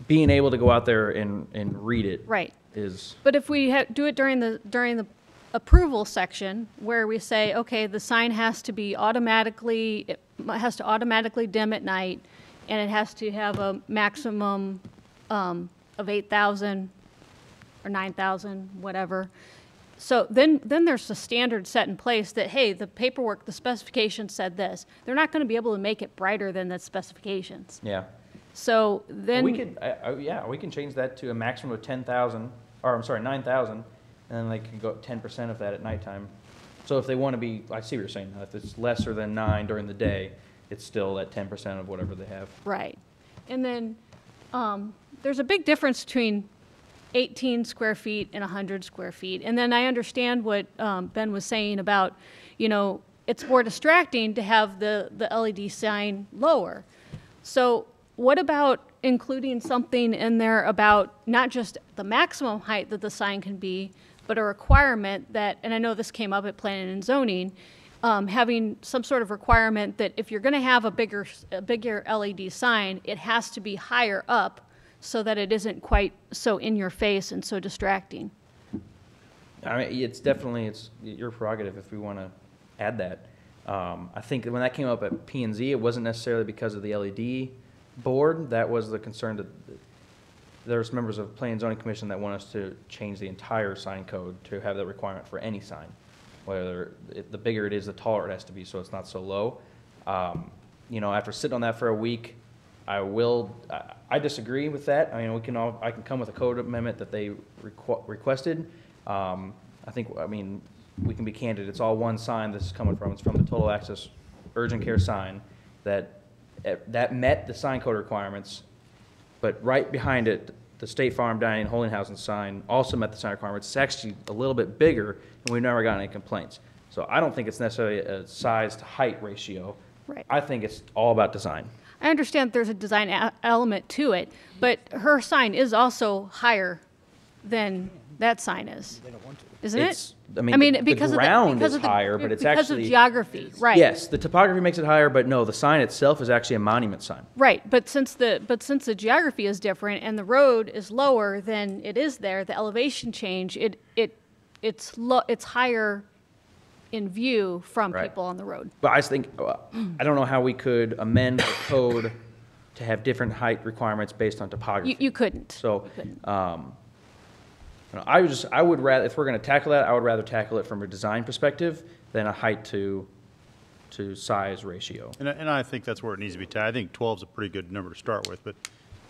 being able to go out there and read it. Right. Is. But if we do it during the approval section where we say, okay, the sign has to automatically dim at night, and it has to have a maximum of 8,000 or 9,000, whatever. So then there's a standard set in place that, hey, the paperwork, the specifications said this. They're not going to be able to make it brighter than the specifications. Yeah. So then. We could, yeah, we can change that to a maximum of 10,000, or I'm sorry, 9,000, and then they can go 10% of that at nighttime. So if they want to be, I see what you're saying, if it's lesser than 9 during the day, it's still at 10% of whatever they have. Right. And then there's a big difference between 18 square feet and 100 square feet. And then I understand what Ben was saying about, you know, it's more distracting to have the LED sign lower. So what about including something in there about not just the maximum height that the sign can be, but a requirement that, and I know this came up at Planning and Zoning, having some sort of requirement that if you're going to have a bigger LED sign, it has to be higher up so that it isn't quite so in your face and so distracting. I mean, it's definitely, it's your prerogative if we want to add that. I think when that came up at P&Z, it wasn't necessarily because of the LED board. That was the concern that there's members of Planning and Zoning Commission that want us to change the entire sign code to have that requirement for any sign. Whether the bigger it is, the taller it has to be, so it's not so low. You know, after sitting on that for a week, I disagree with that. I mean, I can come with a code amendment that they requested. I mean, we can be candid. It's all one sign this is coming from. It's from the Total Access Urgent Care sign that met the sign code requirements, but right behind it, the State Farm Dining Holding sign also met the sign requirements. It's actually a little bit bigger, and we've never gotten any complaints. So I don't think it's necessarily a size to height ratio. Right. I think it's all about design. I understand there's a design element to it, but her sign is also higher than that sign is. Isn't it? I mean, the because ground of is higher, but it's because actually of geography, right? Yes, the topography makes it higher, but no, the sign itself is actually a monument sign. Right, but since the geography is different and the road is lower than it is there, the elevation change, it's higher in view from Right. people on the road. But I think I don't know how we could amend the code to have different height requirements based on topography. You couldn't. So, I would rather, if we're going to tackle that, I would rather tackle it from a design perspective than a height to size ratio. And I think that's where it needs to be. I think 12 is a pretty good number to start with, but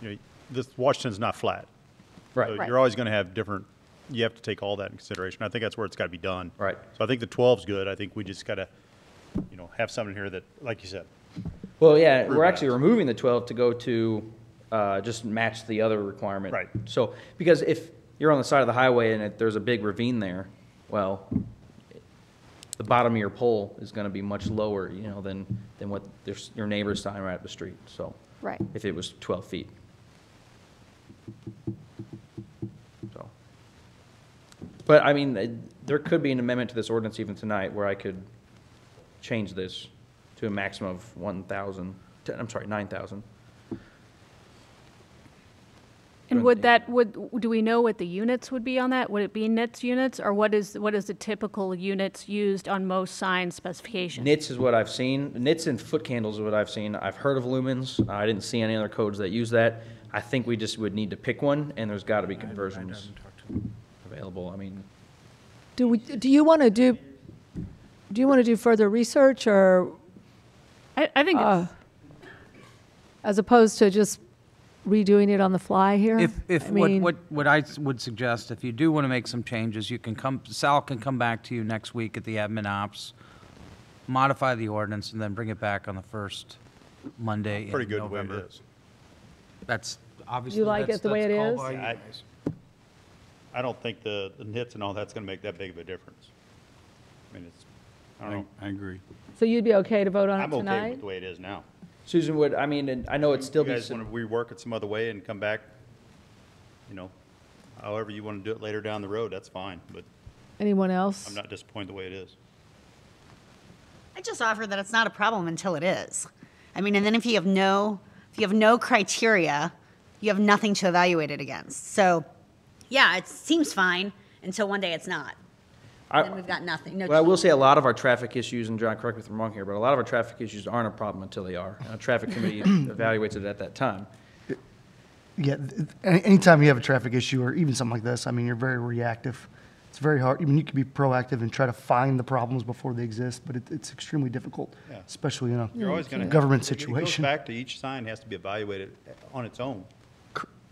you know, Washington's not flat. Right. So Right. You're always going to have different. You have to take all that in consideration. I think that's where it's got to be done. Right. So I think the 12 is good. I think we just got to, you know, have something here that, like you said. Well, yeah, Prove we're that. actually removing the 12 to go to just match the other requirement. Right. So, because if you're on the side of the highway and there's a big ravine there, well, the bottom of your pole is going to be much lower, you know, than what your neighbor's sign right up the street. So, Right. if it was 12 feet. So, but I mean, there could be an amendment to this ordinance even tonight where I could change this to a maximum of 9,000. And do we know what the units would be on that? Would it be nits units, or what is the typical units used on most sign specifications? Nits is what I've seen. Nits and foot candles is what I've seen. I've heard of lumens. I didn't see any other codes that use that. I think we just would need to pick one, and there's got to be conversions available. I mean, Do you want to do further research, or I think as opposed to just redoing it on the fly here? What I would suggest, if you do want to make some changes, Sal can come back to you next week at the admin ops, modify the ordinance, and then bring it back on the first Monday in Pretty good the way November. it is. That's obviously. You like it the way it is? I don't think the nits and all that's going to make that big of a difference. I mean, I don't know. I agree. So you'd be okay to vote on it I'm okay tonight? with the way it is now. Susan would, I mean, and I know it's still You be. guys want to rework it some other way and come back, you know, however you want to do it later down the road, that's fine, but Anyone else? I'm not disappointed the way it is. I just offer that it's not a problem until it is. I mean, and then if you have no criteria, you have nothing to evaluate it against. So, yeah, it seems fine until one day it's not. Then we've got nothing. No Well, I will change. say a lot of our traffic issues, and John, correct me if I'm wrong here, but a lot of our traffic issues aren't a problem until they are. And a traffic committee evaluates it at that time. Yeah, anytime you have a traffic issue or even something like this, I mean, you're very reactive It's very hard. I mean, you can be proactive and try to find the problems before they exist, but it's extremely difficult, Yeah. especially in You're always a going to. government It goes situation. back to each sign has to be evaluated on its own.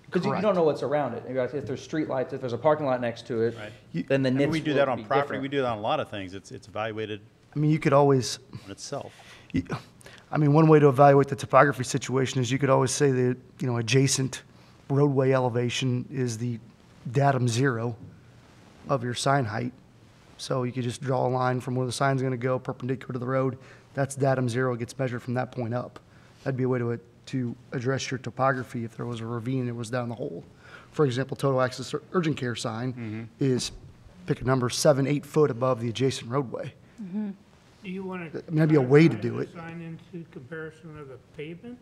Because you don't know what's around it. If there's street lights, if there's a parking lot next to it, then the And nits we do will that on be property, different. we do that on a lot of things. It's evaluated I mean, you could always, on itself. I mean, one way to evaluate the topography situation is you could always say that, adjacent roadway elevation is the datum zero of your sign height. So you could just draw a line from where the sign's gonna go perpendicular to the road. That's datum zero, it gets measured from that point up. That'd be a way to address your topography if there was a ravine that was down the hole. For example, total access urgent care sign is, pick a number, 7-8 foot above the adjacent roadway. Do you want to? I mean, that'd be a way to do it. Sign into comparison of the pavement?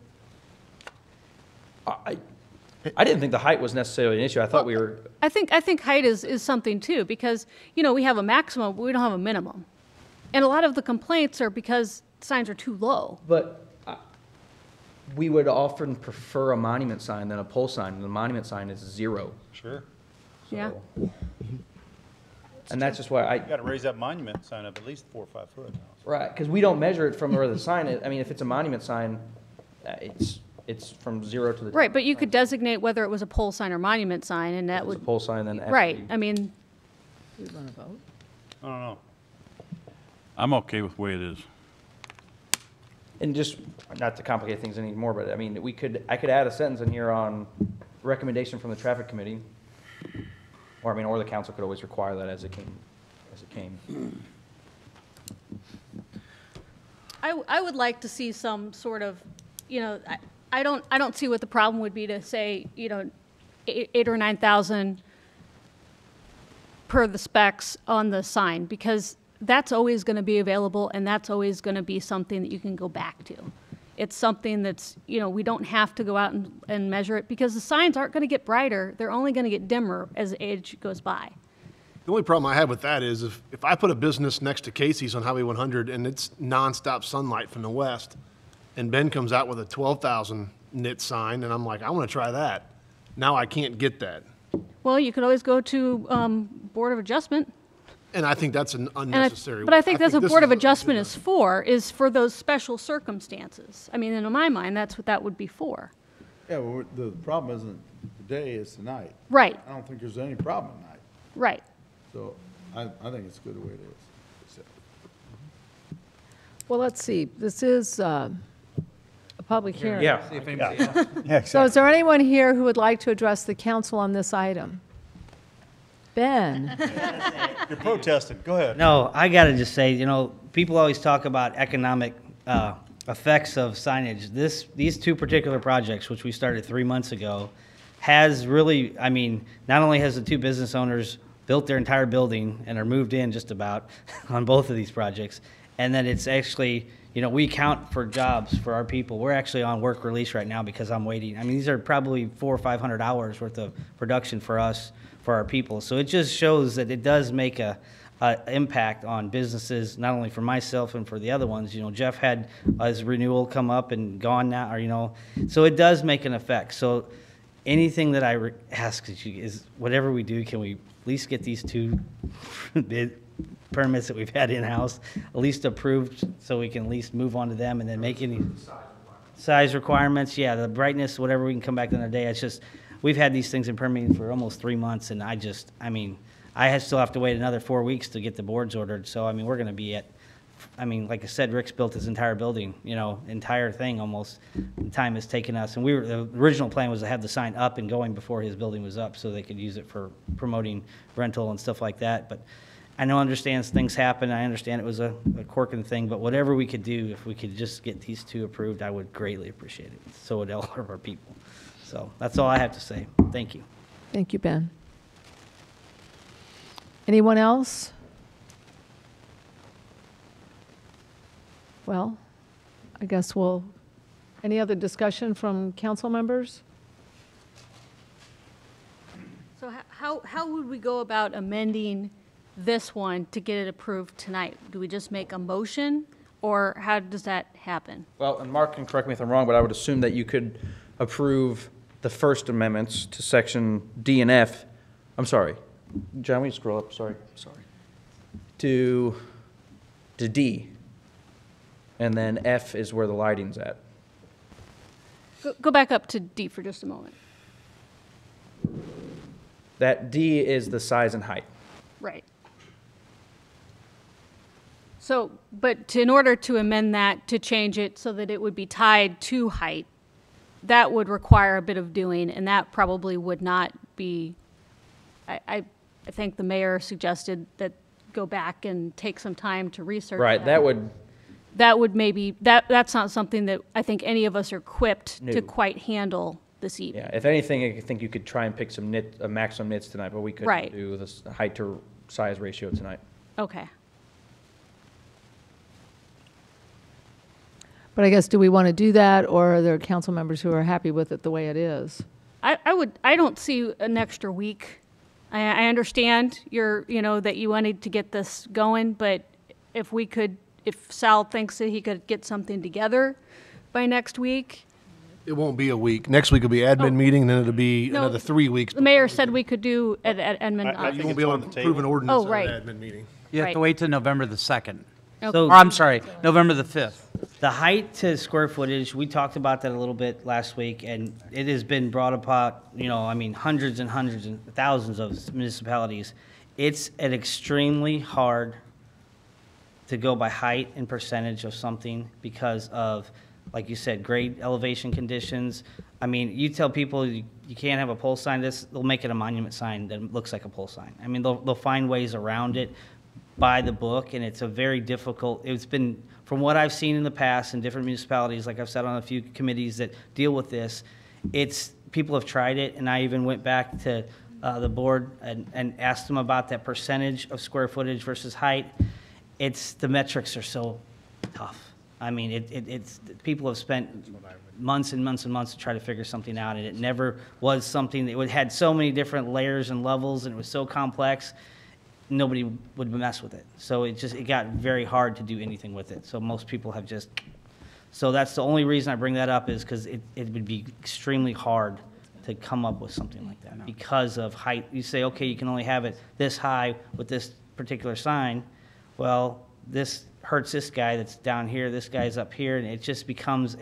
I didn't think the height was necessarily an issue. I thought we were, I think height is something too, because, we have a maximum, but we don't have a minimum. And a lot of the complaints are because signs are too low. but we would often prefer a monument sign than a pole sign, and the monument sign is 0. Sure. Yeah. And that's just why You got to raise that monument sign up at least 4 or 5 foot. right, because we don't measure it from where the sign is. I mean, if it's a monument sign, it's from 0 to the. Right, but you could designate whether it was a pole sign or monument sign, and that If it's a would, pole sign, then. right, I mean, Do we want to vote? I don't know. I'm okay with the way it is. And just, not to complicate things anymore, but I mean, I could add a sentence in here on recommendation from the traffic committee. Or the council could always require that as it came. I would like to see some sort of, I don't see what the problem would be to say, 8 or 9,000 per the specs on the sign, because that's always going to be available, and that's always going to be something that you can go back to. It's something that's, we don't have to go out and measure it, because the signs aren't going to get brighter. They're only going to get dimmer as age goes by. The only problem I have with that is if I put a business next to Casey's on Highway 100 and it's nonstop sunlight from the west, and Ben comes out with a 12,000 nit sign, and I'm like, I want to try that. Now I can't get that. Well, you could always go to Board of Adjustment. And I think that's an unnecessary. But I think that's what this Board of is- Adjustment is for those special circumstances. I mean, in my mind, that's what that would be for. Yeah, well, the problem isn't today, it's tonight. Right, I don't think there's any problem tonight. right. So I think it's good the way it is. Well, let's see, this is a public hearing. Yeah. So is there anyone here who would like to address the council on this item? Ben? You're protesting. Go ahead. No, I got to just say, people always talk about economic effects of signage. These two particular projects, which we started 3 months ago, has really, not only has the two business owners built their entire building and are moved in just about on both of these projects, and then it's actually, we count for jobs for our people. We're actually on work release right now because I'm waiting. These are probably 400 or 500 hours worth of production for us, for our people. So it just shows that it does make a impact on businesses, not only for myself and for the other ones. Jeff had his renewal come up and gone now, so it does make an effect. So anything that I ask is whatever we do, can we at least get these two permits that we've had in-house at least approved, so we can at least move on to them and then make any size requirements. Yeah, the brightness, whatever, we can come back another day. It's just, we've had these things in permitting for almost 3 months, and I still have to wait another 4 weeks to get the boards ordered. So, we're going to be at, like I said, Rick's built his entire building, entire thing almost. The time it's taken us. And the original plan was to have the sign up and going before his building was up so they could use it for promoting rental and stuff like that. But I understand things happen. I understand it was a Corcoran thing, but whatever we could do, if we could just get these two approved, I would greatly appreciate it. So would all of our people. So that's all I have to say. Thank you. Thank you, Ben. Anyone else? Well, I guess any other discussion from council members? So how would we go about amending this one to get it approved tonight? Do we just make a motion, or how does that happen? Well, and Mark can correct me if I'm wrong, but I would assume that you could approve the first amendments to section D and F. I'm sorry, John, will you scroll up? Sorry. To D. And then F is where the lighting's at. Go back up to D for just a moment. That D is the size and height. Right. So, but in order to amend that, to change it so that it would be tied to height, that would require a bit of doing, and that probably would not be, I think the mayor suggested that go back and take some time to research. Right, that would maybe, that's not something that I think any of us are equipped No. to quite handle this evening. Yeah, if anything, I think you could try and pick some maximum nits tonight, but we couldn't Right. do this height to size ratio tonight. Okay. But I guess, do we want to do that, or are there council members who are happy with it the way it is? I don't see an extra week. I understand that you wanted to get this going, but if Sal thinks that he could get something together by next week. It won't be a week. Next week will be admin meeting, then it'll be No, another 3 weeks. The mayor said we could do at Edmund. You won't be able to approve an ordinance Oh, at right. an admin meeting. You have to Right. wait till November the 2nd. Okay. Or, I'm sorry, November the 5th. The height to square footage, we talked about that a little bit last week, and it has been brought about, hundreds and hundreds and thousands of municipalities. It's an extremely hard to go by height and percentage of something because of, like you said, grade elevation conditions. I mean, you tell people you can't have a pole sign, they'll make it a monument sign that looks like a pole sign. I mean, they'll find ways around it by the book, and it's a very difficult, it's been, from what I've seen in the past in different municipalities, like I've sat on a few committees that deal with this, people have tried it, and I even went back to the board and asked them about that percentage of square footage versus height. The metrics are so tough. I mean, people have spent months and months and months to try to figure something out, and it never was something that had so many different layers and levels, and it was so complex, nobody would mess with it. So it got very hard to do anything with it. So most people have so that's the only reason I bring that up, is because it would be extremely hard to come up with something like that because of height. You say, okay, you can only have it this high with this particular sign. Well, this hurts this guy that's down here, this guy's up here, and it just becomes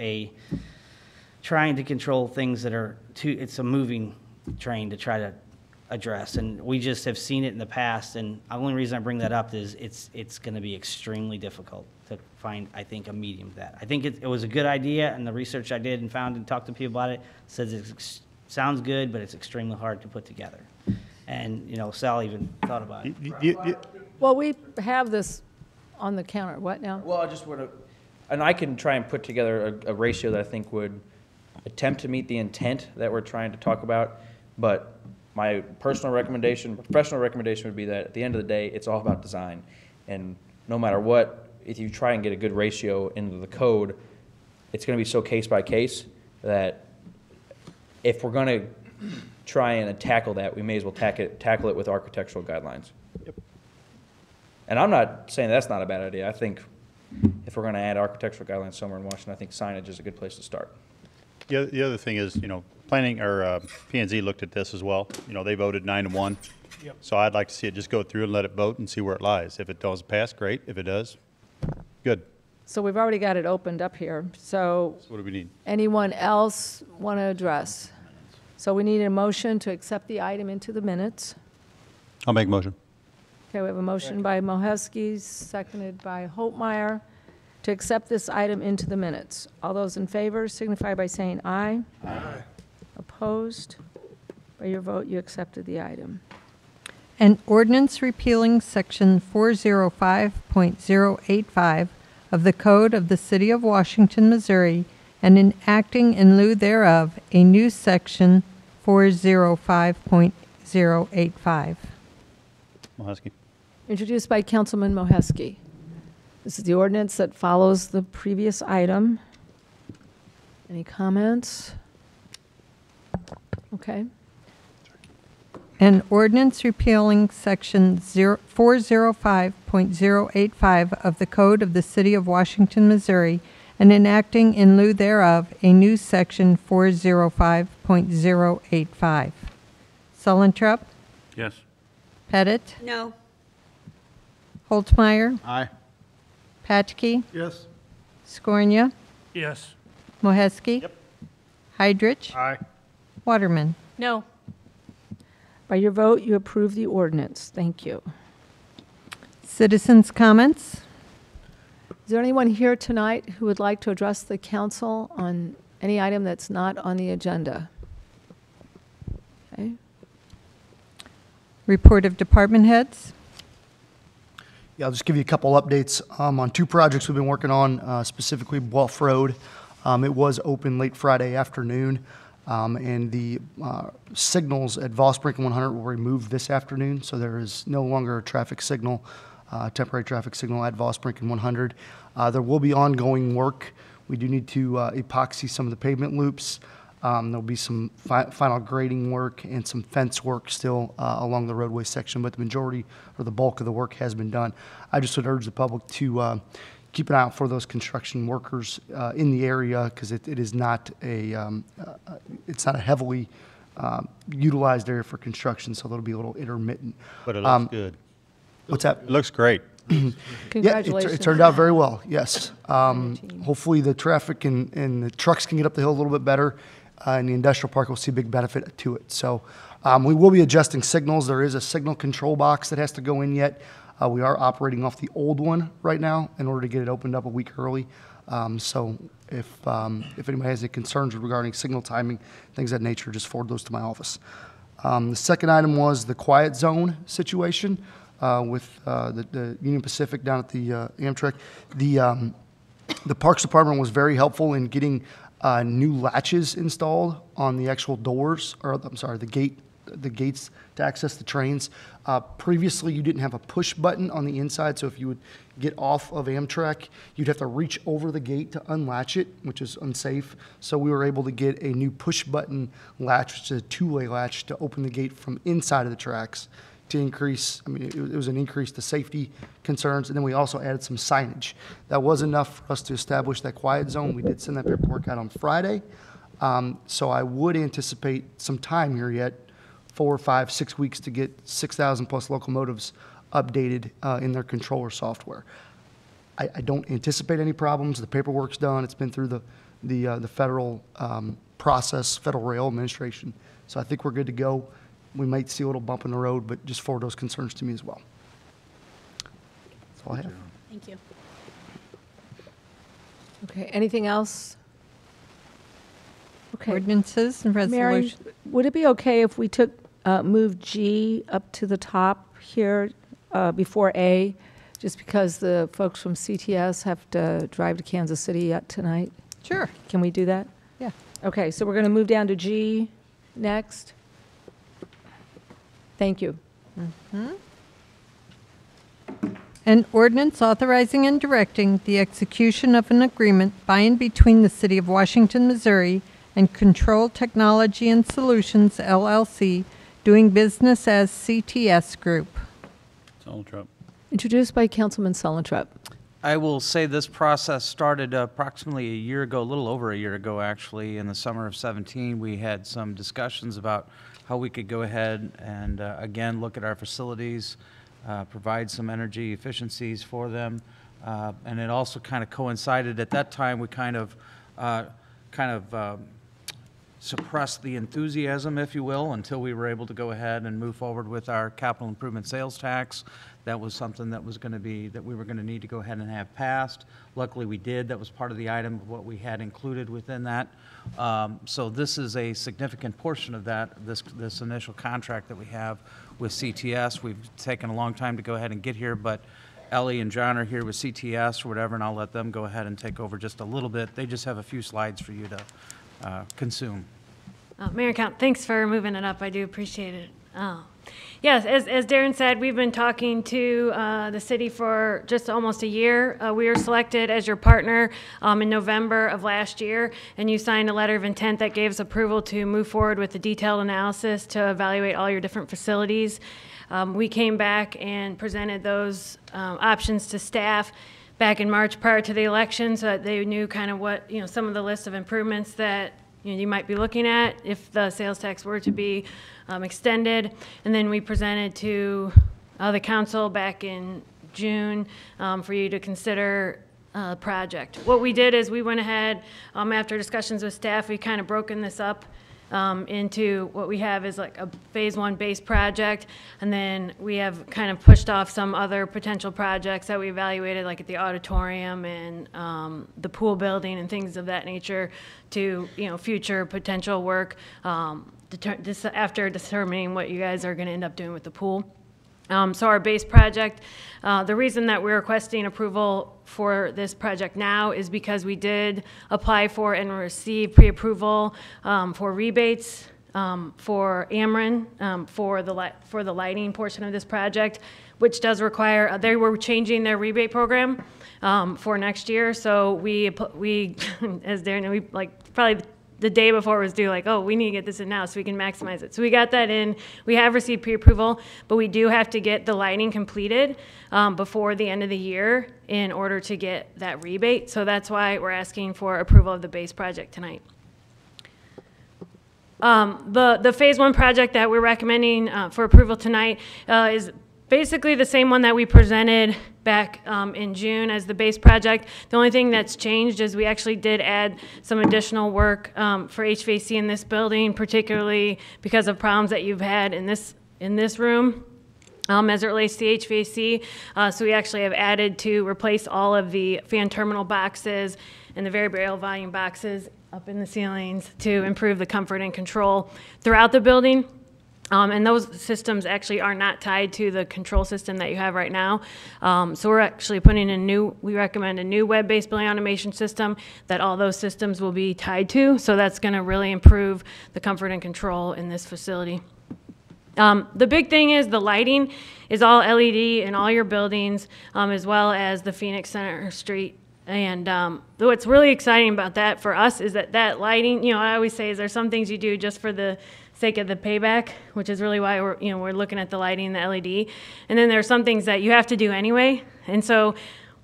trying to control things that it's a moving train to try to address, and we just have seen it in the past, and the only reason I bring that up is it's going to be extremely difficult to find, I think, a medium to that. I think it was a good idea, and the research I did and found and talked to people about it says it sounds good, but it's extremely hard to put together. And, Sal even thought about it. Well, we have this on the counter. What now? Well, I just want to, and I can try and put together a ratio that I think would attempt to meet the intent that we're trying to talk about, but my personal recommendation, professional recommendation would be that at the end of the day, it's all about design. And no matter what, if you try and get a good ratio into the code, it's going to be so case by case that if we're going to try and tackle that, we may as well tackle it with architectural guidelines. Yep. And I'm not saying that's not a bad idea. I think if we're going to add architectural guidelines somewhere in Washington, I think signage is a good place to start. The other thing is, planning, or P&Z looked at this as well. They voted 9-1. Yep. So I'd like to see it just go through and let it vote and see where it lies. If it doesn't pass, great. If it does, good. So we've already got it opened up here. So So what do we need? anyone else want to address? So we need a motion to accept the item into the minutes. I'll make a motion. Okay, we have a motion by Mohesky, seconded by Holtmeyer, to accept this item into the minutes. All those in favor signify by saying aye. Aye. Opposed? By your vote, you accepted the item. An ordinance repealing Section 405.085 of the Code of the City of Washington, Missouri, and enacting in lieu thereof a new Section 405.085. Mohesky. Introduced by Councilman Mohesky. This is the ordinance that follows the previous item. Any comments? Okay. An ordinance repealing Section 405.085 of the Code of the City of Washington, Missouri, and enacting in lieu thereof a new Section 405.085. Sullentrup, Yes. Pettit, No. Holtmeyer, Aye. Patke, Yes. Scornia, Yes. Moheski. Heidrich, Aye. Waterman. No. By your vote, you approve the ordinance. Thank you. Citizens' comments? Is there anyone here tonight who would like to address the council on any item that's not on the agenda? Okay. Report of department heads? Yeah, I'll just give you a couple updates on two projects we've been working on, specifically Bluff Road. It was open late Friday afternoon, and the signals at Vosbrink and 100 were removed this afternoon, so there is no longer a traffic signal, temporary traffic signal at Vosbrink and 100. There will be ongoing work. We do need to epoxy some of the pavement loops. There'll be some final grading work and some fence work still along the roadway section, but the majority or the bulk of the work has been done. I just would urge the public to keep an eye out for those construction workers in the area, because it is not it's not a heavily utilized area for construction, so there'll be a little intermittent. But it looks good. What's that? It looks great. Congratulations. Yeah, it turned out very well, yes. Hopefully the traffic and the trucks can get up the hill a little bit better, and the industrial park will see a big benefit to it. So we will be adjusting signals. There is a signal control box that has to go in yet. We are operating off the old one right now in order to get it opened up a week early. So if anybody has any concerns regarding signal timing, things of that nature, just forward those to my office. The second item was the quiet zone situation with the Union Pacific down at the Amtrak. The Parks Department was very helpful in getting new latches installed on the actual doors, or I'm sorry, the gates to access the trains. Previously, you didn't have a push button on the inside, so if you would get off of Amtrak, you'd have to reach over the gate to unlatch it, which is unsafe. So we were able to get a new push button latch, which is a two-way latch, to open the gate from inside of the tracks to increase, I mean, it was an increase to safety concerns. And then we also added some signage. That was enough for us to establish that quiet zone. We did send that paperwork out on Friday. So I would anticipate some time here yet, 4, 5, 6 weeks, to get 6,000 plus locomotives updated in their controller software. I don't anticipate any problems. The paperwork's done. It's been through the federal process, Federal Rail Administration. So I think we're good to go. We might see a little bump in the road, but just forward those concerns to me as well. That's all I have. Thank you. Okay, anything else? Okay. Ordinances and Mary, resolutions. would it be okay if we took, moved G up to the top here before A, just because the folks from CTS have to drive to Kansas City yet tonight? Sure. Can we do that? Yeah. Okay, so we're going to move down to G next. Thank you. An ordinance authorizing and directing the execution of an agreement by and between the City of Washington, Missouri and Control Technology and Solutions, LLC, doing business as CTS Group. Solotrup. Introduced by Councilman Sullentrup. I will say this process started approximately a year ago, a little over a year ago, actually. In the summer of 17, we had some discussions about how we could go ahead and, again, look at our facilities, provide some energy efficiencies for them. And it also kind of coincided, at that time, we kind of suppressed the enthusiasm, if you will, until we were able to go ahead and move forward with our capital improvement sales tax. That was something that was going to be, that we were going to need to go ahead and have passed. Luckily, we did. That was part of the item of what we had included within that. So this is a significant portion of that, this initial contract that we have with CTS. We've taken a long time to go ahead and get here, but Ellie and John are here with CTS or whatever, and I'll let them go ahead and take over just a little bit. They just have a few slides for you to consume. Mayor Count, thanks for moving it up. I do appreciate it. Yes, as Darren said, we've been talking to the city for just almost a year. We were selected as your partner in November of last year, and you signed a letter of intent that gave us approval to move forward with the detailed analysis to evaluate all your different facilities. We came back and presented those options to staff back in March prior to the election, so that they knew kind of what, some of the list of improvements that you might be looking at if the sales tax were to be extended. And then we presented to the council back in June for you to consider project. What we did is we went ahead, after discussions with staff, we kind of broken this up into what we have is like a phase 1 base project, and then we have kind of pushed off some other potential projects that we evaluated, like at the auditorium and the pool building and things of that nature, to future potential work after determining what you guys are going to end up doing with the pool. So our base project, the reason that we're requesting approval for this project now is because we did apply for and receive pre-approval for rebates for Ameren for the lighting portion of this project, which does require, they were changing their rebate program for next year. So we as Darren, we probably the day before it was due, like, oh, we need to get this in now so we can maximize it. So we got that in. We have received pre-approval, but we do have to get the lighting completed before the end of the year in order to get that rebate. So that's why we're asking for approval of the base project tonight. The phase 1 project that we're recommending for approval tonight is basically the same one that we presented back in June as the base project. The only thing that's changed is we actually did add some additional work for HVAC in this building, particularly because of problems that you've had in this room as it relates to HVAC. So we actually have added to replace all of the fan terminal boxes and the variable volume boxes up in the ceilings to improve the comfort and control throughout the building. And those systems actually are not tied to the control system that you have right now. So we're actually putting we recommend a new web-based building automation system that all those systems will be tied to. So that's going to really improve the comfort and control in this facility. The big thing is the lighting is all LED in all your buildings, as well as the Phoenix Center Street. And what's really exciting about that for us is that lighting, I always say, is there some things you do just for the sake of the payback, which is really why we're looking at the lighting, the LED. And then there are some things that you have to do anyway. And so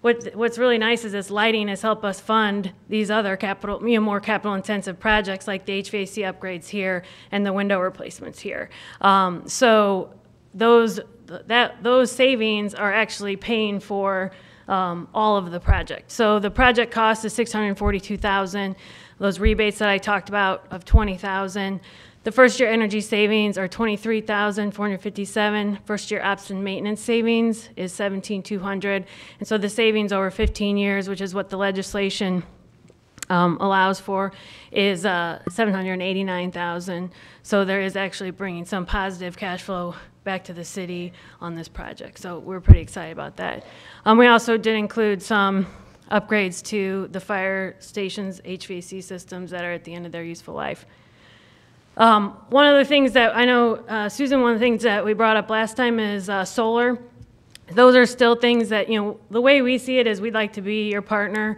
what's really nice is this lighting has helped us fund these other more capital intensive projects like the HVAC upgrades here and the window replacements here. So those savings are actually paying for all of the project. So the project cost is $642,000. Those rebates that I talked about of $20,000. The first year energy savings are $23,457. First year ops and maintenance savings is $17,200. And so the savings over 15 years, which is what the legislation allows for, is $789,000. So there is actually bringing some positive cash flow back to the city on this project. So we're pretty excited about that. We also did include some upgrades to the fire station's HVAC systems that are at the end of their useful life. One of the things that I know, Susan, one of the things that we brought up last time is solar. Those are still things that, the way we see it is we'd like to be your partner,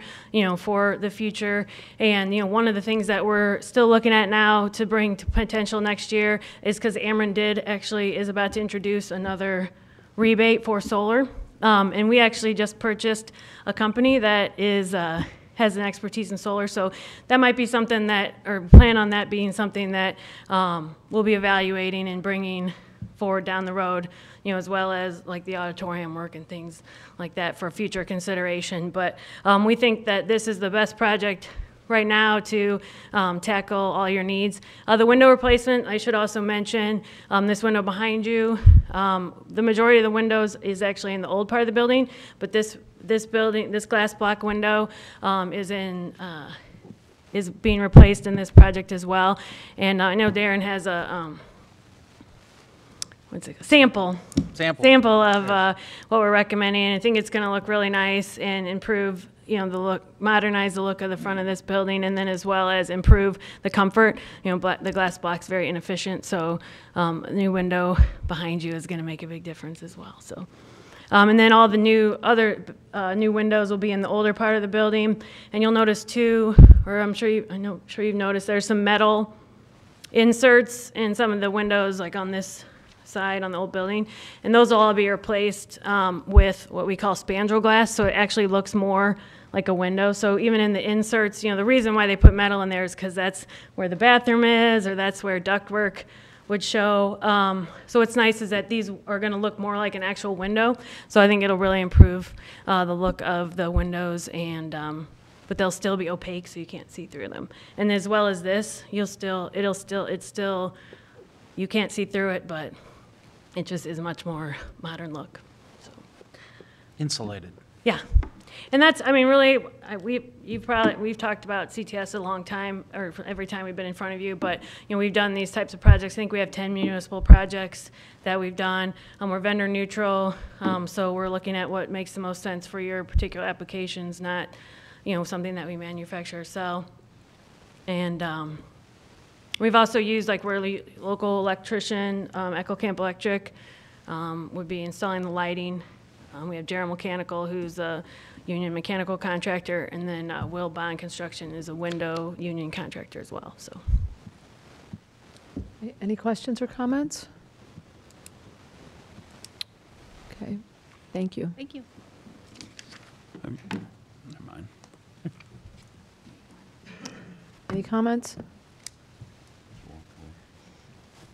for the future. And, one of the things that we're still looking at now to bring to potential next year is because Ameren is about to introduce another rebate for solar. And we actually just purchased a company that has an expertise in solar, so that might be something or plan on that being something that we'll be evaluating and bringing forward down the road, as well as like the auditorium work and things like that for future consideration. But we think that this is the best project right now to tackle all your needs. The window replacement, I should also mention, this window behind you, the majority of the windows is actually in the old part of the building, but this glass block window is being replaced in this project as well. And I know Darren has a sample of what we're recommending. And I think it's going to look really nice and improve, modernize the look of the front of this building, and then as well as improve the comfort. The glass block's very inefficient, so a new window behind you is going to make a big difference as well. So. And then all the new windows will be in the older part of the building, and you'll notice too, or I'm sure you've noticed, there's some metal inserts in some of the windows, like on this side on the old building, and those will all be replaced with what we call spandrel glass, so it actually looks more like a window. So even in the inserts, the reason why they put metal in there is because that's where the bathroom is, or that's where ductwork would show. So what's nice is that these are going to look more like an actual window. So I think it'll really improve the look of the windows, and but they'll still be opaque, so you can't see through them. And as well as this, it's still, you can't see through it, but it just is a much more modern look. So. Insulated. Yeah. And that's, I mean, really, we've talked about CTS a long time, or every time we've been in front of you, but, we've done these types of projects. I think we have 10 municipal projects that we've done. We're vendor neutral, so we're looking at what makes the most sense for your particular applications, not, something that we manufacture or sell. And we've also used, like, we're local electrician, Echo Camp Electric would be installing the lighting. We have General Mechanical, who's a union mechanical contractor, and then Will Bond Construction is a window union contractor as well. So, Any questions or comments? Okay, thank you. Thank you. Never mind. Any comments?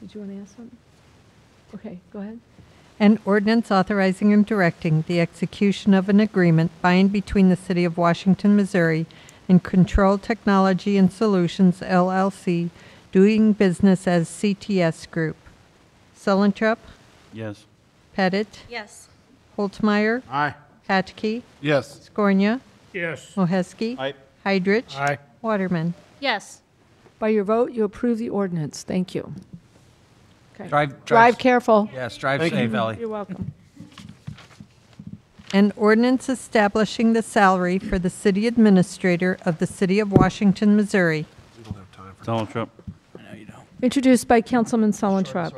Did you want to ask something? Okay, go ahead. An ordinance authorizing and directing the execution of an agreement by and between the City of Washington, Missouri and Control Technology and Solutions, LLC, doing business as CTS Group. Sullentrup, Yes. Pettit, Yes. Holtmeyer, Aye. Patke, Yes. Skornia, Yes. Moheski, Aye. Heidrich, Aye. Waterman. Yes. By your vote, you approve the ordinance. Thank you. Okay. Drive careful. Yes, drive Thank you. safe, Ellie. You're welcome. An ordinance establishing the salary for the city administrator of the City of Washington, Missouri. We don't have time for Sullentrup. I know you don't. Introduced by Councilman Sullentrup.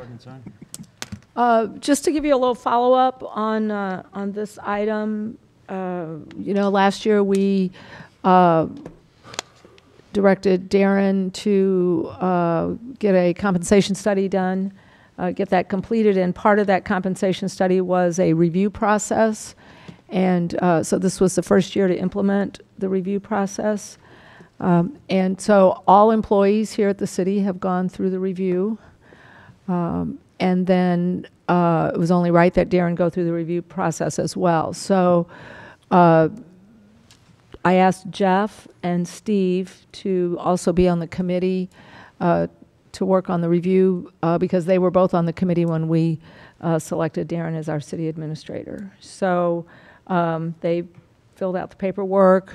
Just to give you a little follow-up on this item, last year we directed Darren to get a compensation study done, get that completed, and part of that compensation study was a review process. And so this was the first year to implement the review process. And so all employees here at the city have gone through the review. And then it was only right that Darren go through the review process as well. So I asked Jeff and Steve to also be on the committee to work on the review because they were both on the committee when we selected Darren as our city administrator. So they filled out the paperwork,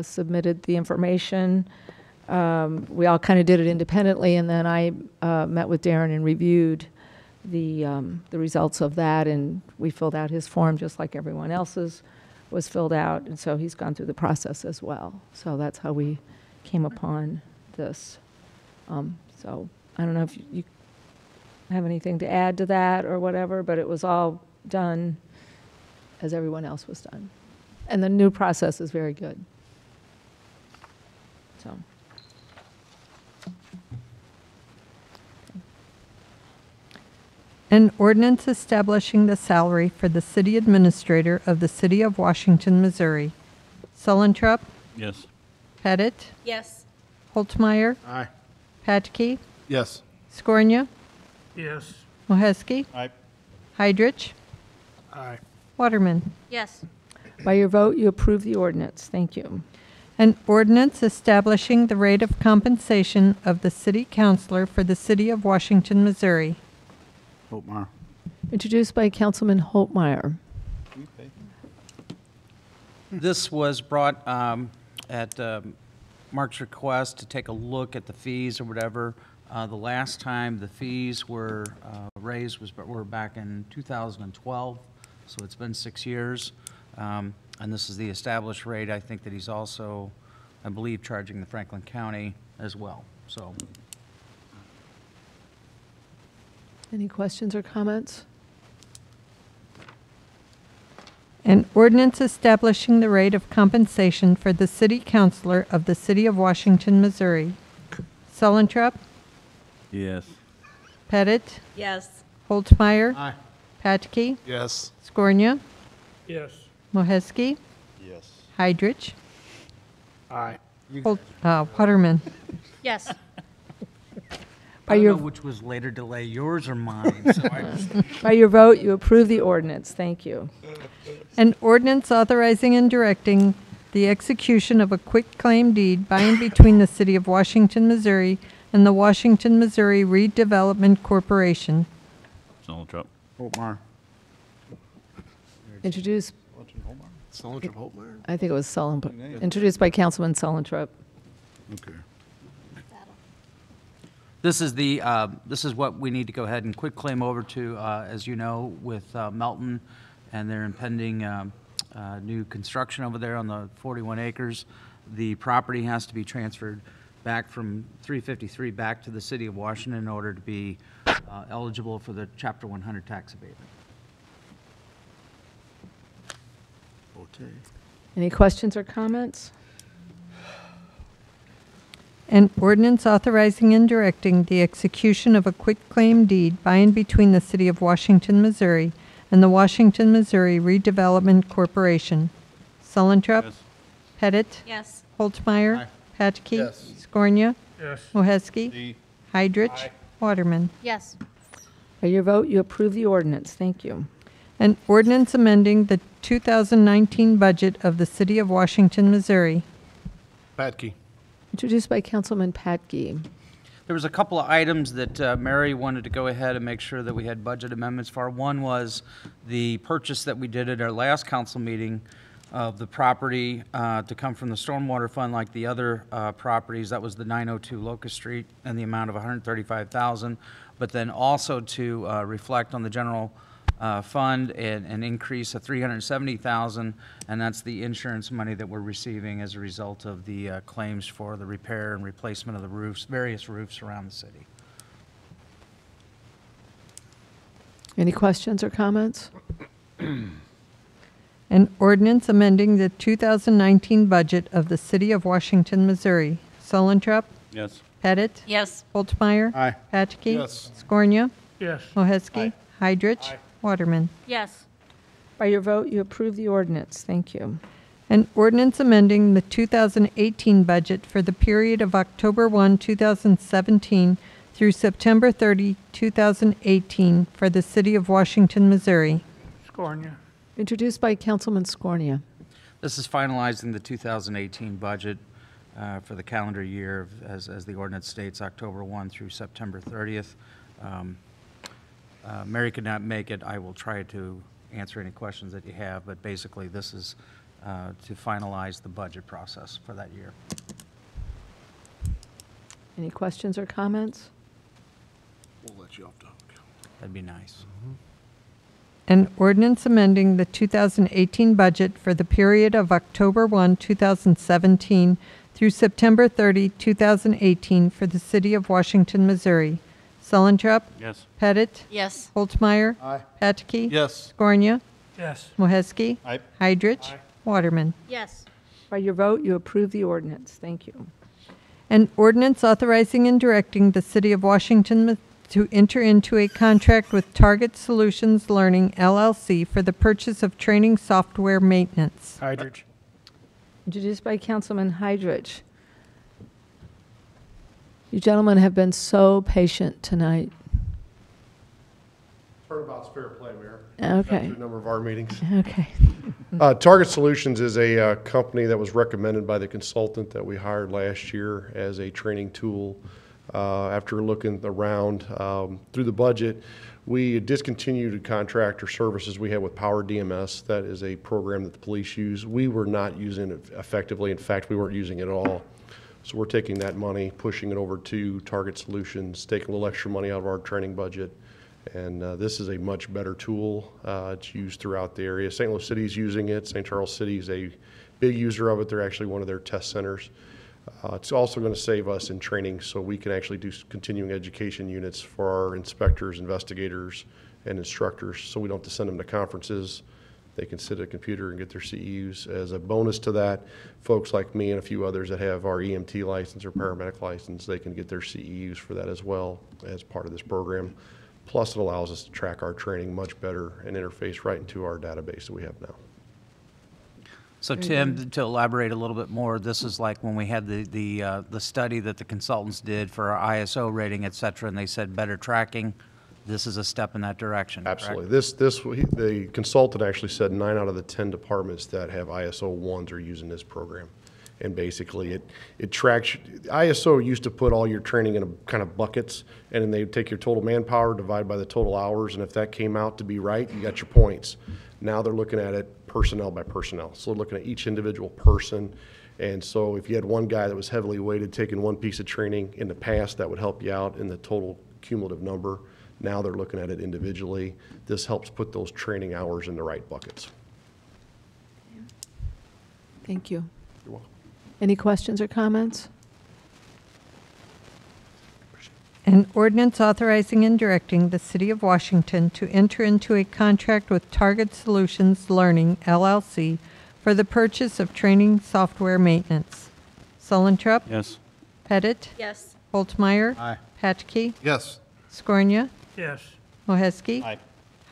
submitted the information. We all kind of did it independently, and then I met with Darren and reviewed the results of that, and we filled out his form just like everyone else's was filled out, and so he's gone through the process as well. So that's how we came upon this. So I don't know if you have anything to add to that or whatever, but it was all done as everyone else was done. And the new process is very good. So. An ordinance establishing the salary for the city administrator of the City of Washington, Missouri. Sullentrup, Yes. Pettit, Yes. Holtmeyer, Aye. Patke, Yes. Skornia, Yes. Moheski, Aye. Heidrich, Aye. Waterman. Yes. By your vote, you approve the ordinance. Thank you. An ordinance establishing the rate of compensation of the city councilor for the City of Washington, Missouri. Holtmeyer. Introduced by Councilman Holtmeyer. Okay. This was brought at Mark's request to take a look at the fees or whatever. The last time the fees were raised were back in 2012, so it's been 6 years. And this is the established rate. I think that he's also, I believe, charging the Franklin County as well. So, Any questions or comments? An ordinance establishing the rate of compensation for the city councilor of the City of Washington, Missouri. Sullentrup, Yes. Pettit, Yes. Holtmeyer, Aye. Patke, Yes. Skornia, Yes. Moheski, Yes. Heidrich, Aye. Waterman. Yes. I don't know which was later delay, yours or mine, so I just. By your vote, you approve the ordinance. Thank you. An ordinance authorizing and directing the execution of a quitclaim deed by and between the City of Washington, Missouri and the Washington, Missouri Redevelopment Corporation. Sullentrup. Holtmeyer. Introduced, Sullentrup, Holtmeyer. I think it was introduced by Councilman Sullentrup. Okay. This is what we need to go ahead and quitclaim over to, as you know, with Melton and their impending new construction over there on the 41 acres. The property has to be transferred back from 353 back to the City of Washington in order to be eligible for the Chapter 100 tax abatement. Okay. Any questions or comments? An ordinance authorizing and directing the execution of a quitclaim deed by and between the City of Washington, Missouri and the Washington, Missouri Redevelopment Corporation. Sullentrup. Yes. Pettit. Yes. Holtmeyer. Patke. Yes. Scornia. Yes. Moheski. Heidrich. Waterman. Yes. By your vote, you approve the ordinance. Thank you. An ordinance amending the 2019 budget of the City of Washington, Missouri. Patke. Introduced by Councilman Patke. There was a couple of items that Mary wanted to go ahead and make sure that we had budget amendments for. One was the purchase that we did at our last council meeting of the property to come from the stormwater fund like the other properties. That was the 902 Locust Street and the amount of $135,000, but then also to reflect on the general fund and an increase of $370,000, and that's the insurance money that we're receiving as a result of the claims for the repair and replacement of the roofs, various roofs around the city. Any questions or comments? An ordinance amending the 2019 budget of the City of Washington, Missouri. Sullentrup. Yes. Pettit. Yes. Holtmeyer. Aye. Patke. Yes. Scornia. Yes. Moheski. Heidrich. Waterman. Yes. By your vote, you approve the ordinance. Thank you. An ordinance amending the 2018 budget for the period of October 1, 2017 through September 30, 2018 for the City of Washington, Missouri. Scornia. Introduced by Councilman Scornia. This is finalizing the 2018 budget for the calendar year, as the ordinance states, October 1 through September 30th. Mary could not make it. I will try to answer any questions that you have, but basically this is to finalize the budget process for that year. Any questions or comments? We'll let you off the hook. That'd be nice. An ordinance amending the 2018 budget for the period of October 1, 2017 through September 30, 2018 for the City of Washington, Missouri. Sullentrup. Yes. Pettit. Yes. Holtmeyer. Aye. Patke. Yes. Scornia. Yes. Moheski. Aye. Heidrich. Waterman. Yes. By your vote, you approve the ordinance. Thank you. An ordinance authorizing and directing the City of Washington to enter into a contract with Target Solutions Learning, LLC for the purchase of training software maintenance. Heidrich. Introduced by Councilman Heidrich. You gentlemen have been so patient tonight. Turnabout's fair play, Mayor. Okay. After a number of our meetings. Okay. Target Solutions is a company that was recommended by the consultant that we hired last year as a training tool. After looking around through the budget, we discontinued contractor services we had with Power DMS. That is a program that the police use. We were not using it effectively. In fact, we weren't using it at all. So we're taking that money, pushing it over to Target Solutions, taking a little extra money out of our training budget. And this is a much better tool. It's used throughout the area. St. Louis City is using it. St. Charles City is a big user of it. They're actually one of their test centers. It's also going to save us in training so we can actually do continuing education units for our inspectors, investigators, and instructors so we don't have to send them to conferences. They can sit at a computer and get their CEUs. As a bonus to that, folks like me and a few others that have our EMT license or paramedic license, they can get their CEUs for that as well as part of this program. Plus, it allows us to track our training much better and interface right into our database that we have now. So Tim, to elaborate a little bit more, this is like when we had the study that the consultants did for our ISO rating, et cetera, and they said better tracking. This is a step in that direction, correct? Absolutely. The consultant actually said 9 out of the 10 departments that have ISO 1s are using this program. And basically, it tracks, ISO used to put all your training in a kind of buckets, and then they'd take your total manpower, divide by the total hours, and if that came out to be right, you got your points. Now they're looking at it personnel by personnel. So they're looking at each individual person. And so if you had one guy that was heavily weighted, taking one piece of training in the past, that would help you out in the total cumulative number. Now they're looking at it individually. This helps put those training hours in the right buckets. Thank you. You're welcome. Any questions or comments? An ordinance authorizing and directing the City of Washington to enter into a contract with Target Solutions Learning, LLC, for the purchase of training software maintenance. Sullentrup? Yes. Pettit? Yes. Holtmeyer? Aye. Patchke? Yes. Scornia? Yes. Moheski? Aye.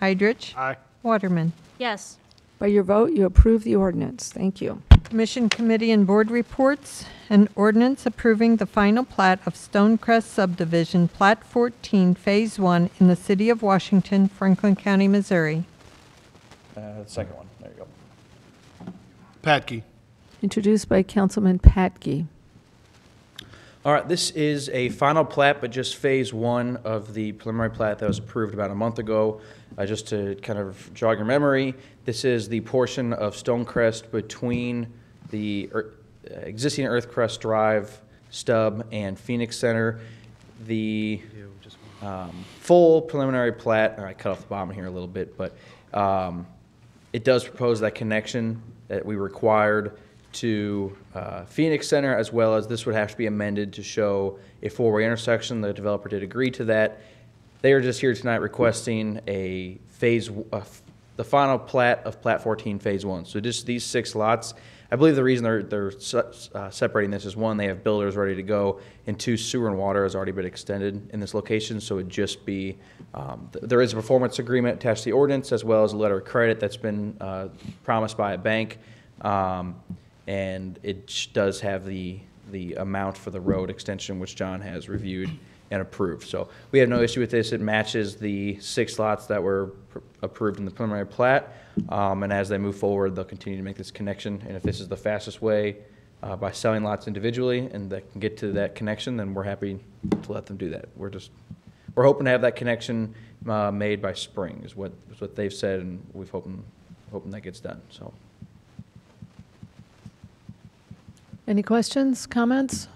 Heidrich? Aye. Waterman? Yes. By your vote, you approve the ordinance. Thank you. Commission, committee, and board reports. An ordinance approving the final plat of Stonecrest subdivision, Plat 14, Phase 1, in the City of Washington, Franklin County, Missouri. The second one, there you go. Patke. Introduced by Councilman Patke. All right, this is a final plat, but just phase 1 of the preliminary plat that was approved about a month ago. Just to kind of jog your memory, this is the portion of Stonecrest between the existing Earthcrest Drive stub and Phoenix Center. The full preliminary plat, I cut off the bottom here a little bit, but it does propose that connection that we required to Phoenix Center, as well as this would have to be amended to show a four-way intersection. The developer did agree to that. They are just here tonight requesting a the final plat of Plat 14 Phase 1. So just these 6 lots. I believe the reason they're separating this is, 1, they have builders ready to go, and 2, sewer and water has already been extended in this location, so it'd just be, there is a performance agreement attached to the ordinance, as well as a letter of credit that's been promised by a bank, and it does have the amount for the road extension, which John has reviewed and approved. So we have no issue with this. It matches the 6 lots that were approved in the preliminary plat. And as they move forward, they'll continue to make this connection. And if this is the fastest way by selling lots individually and they can get to that connection, then we're happy to let them do that. We're hoping to have that connection made by spring is what they've said, and we've hoping that gets done. So. Any questions, comments?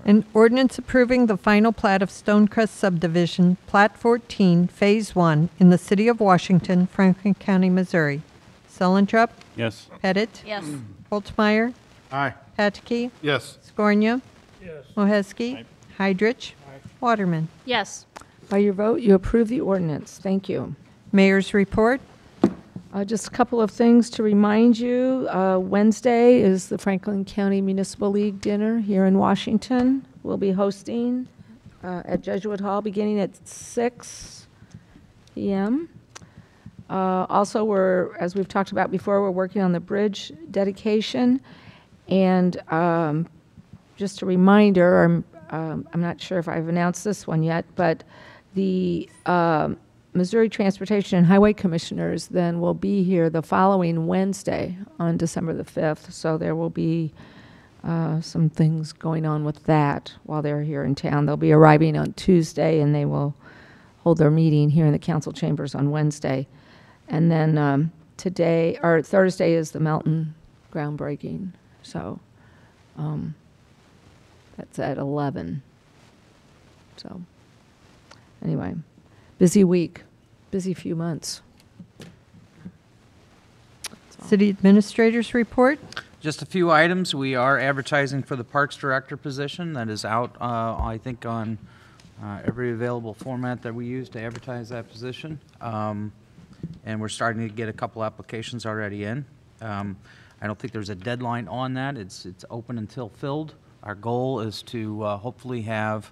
An ordinance approving the final plat of Stonecrest subdivision, Plat 14, Phase 1, in the City of Washington, Franklin County, Missouri. Sullentrup? Yes. Pettit? Yes. Holtmeyer? Aye. Patchke? Yes. Scornia? Yes. Moheski? Heidrich? Waterman? Yes. By your vote, you approve the ordinance. Thank you. Mayor's report. Just a couple of things to remind you. Wednesday is the Franklin County Municipal League dinner here in Washington. We'll be hosting at Jesuit Hall beginning at 6 p.m. Also, as we've talked about before, we're working on the bridge dedication. And just a reminder, I'm not sure if I've announced this one yet, but the Missouri Transportation and Highway Commissioners then will be here the following Wednesday on December the 5th. So there will be some things going on with that while they're here in town. They'll be arriving on Tuesday, and they will hold their meeting here in the council chambers on Wednesday. And then Thursday is the mountain groundbreaking. So that's at 11. So anyway. Busy week, busy few months. City Administrator's report. Just a few items. We are advertising for the Parks Director position. That is out, I think, on every available format that we use to advertise that position. And we're starting to get a couple applications already in. I don't think there's a deadline on that. It's open until filled. Our goal is to hopefully have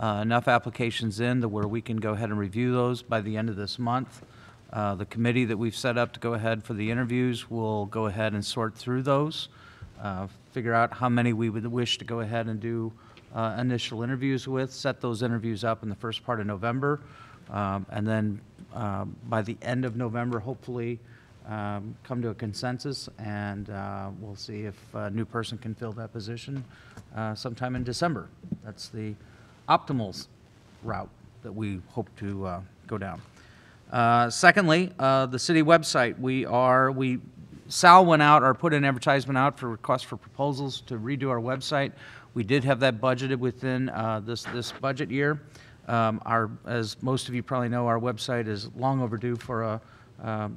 enough applications in to where we can go ahead and review those by the end of this month. The committee that we've set up to go ahead for the interviews will go ahead and sort through those, figure out how many we would wish to go ahead and do initial interviews with, set those interviews up in the first part of November, and then by the end of November, hopefully, come to a consensus, and we'll see if a new person can fill that position sometime in December. That's the optimal route that we hope to go down. Secondly, the city website. Sal went out or put an advertisement out for requests for proposals to redo our website. We did have that budgeted within this budget year. As most of you probably know, our website is long overdue for a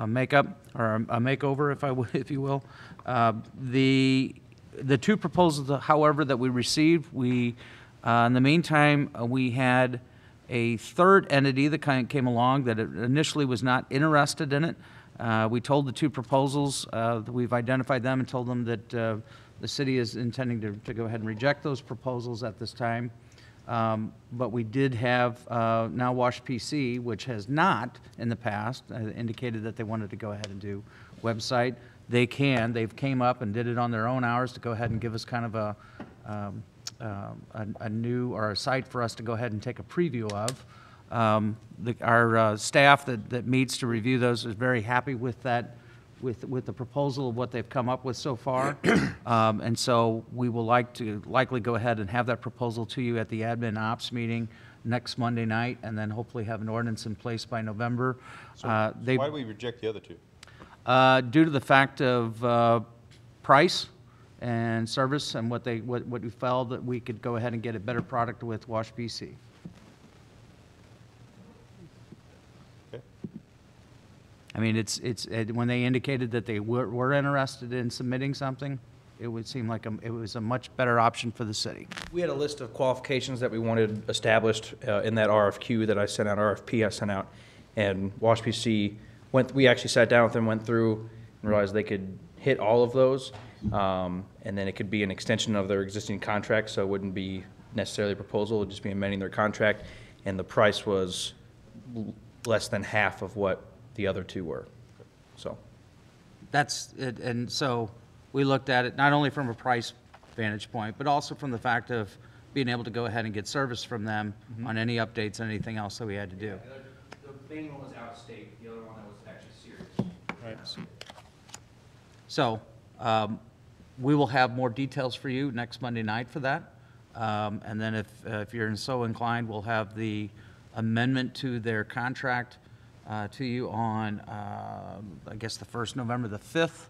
makeup or a makeover, if you will. The two proposals, however, that we received, in the meantime, we had a third entity that kind of came along that initially was not interested in it. We told the two proposals, we've identified them and told them that the city is intending to go ahead and reject those proposals at this time. But we did have now Wash PC, which has not in the past indicated that they wanted to go ahead and do website. They've came up and did it on their own hours to go ahead and give us kind of a new or a site for us to go ahead and take a preview of. Our staff that meets to review those is very happy with that, with the proposal of what they've come up with so far. And so we will likely go ahead and have that proposal to you at the admin ops meeting next Monday night, and then hopefully have an ordinance in place by November. So why do we reject the other two? Due to the fact of price and service, and what we felt that we could go ahead and get a better product with Wash PC. Okay. I mean, when they indicated that they were interested in submitting something, it would seem like it was a much better option for the city. We had a list of qualifications that we wanted established in that RFQ that I sent out, RFP I sent out, and Wash PC we actually sat down with them, went through, and realized they could hit all of those, and then it could be an extension of their existing contract, so it wouldn't be necessarily a proposal, it would just be amending their contract, and the price was less than half of what the other two were. So that's it, and so we looked at it not only from a price vantage point, but also from the fact of being able to go ahead and get service from them on any updates and anything else that we had to do. The main one was out of state, the other one that was actually serious. Right. So we will have more details for you next Monday night for that. And then if you're so inclined, we'll have the amendment to their contract to you on, I guess, the first November the 5th.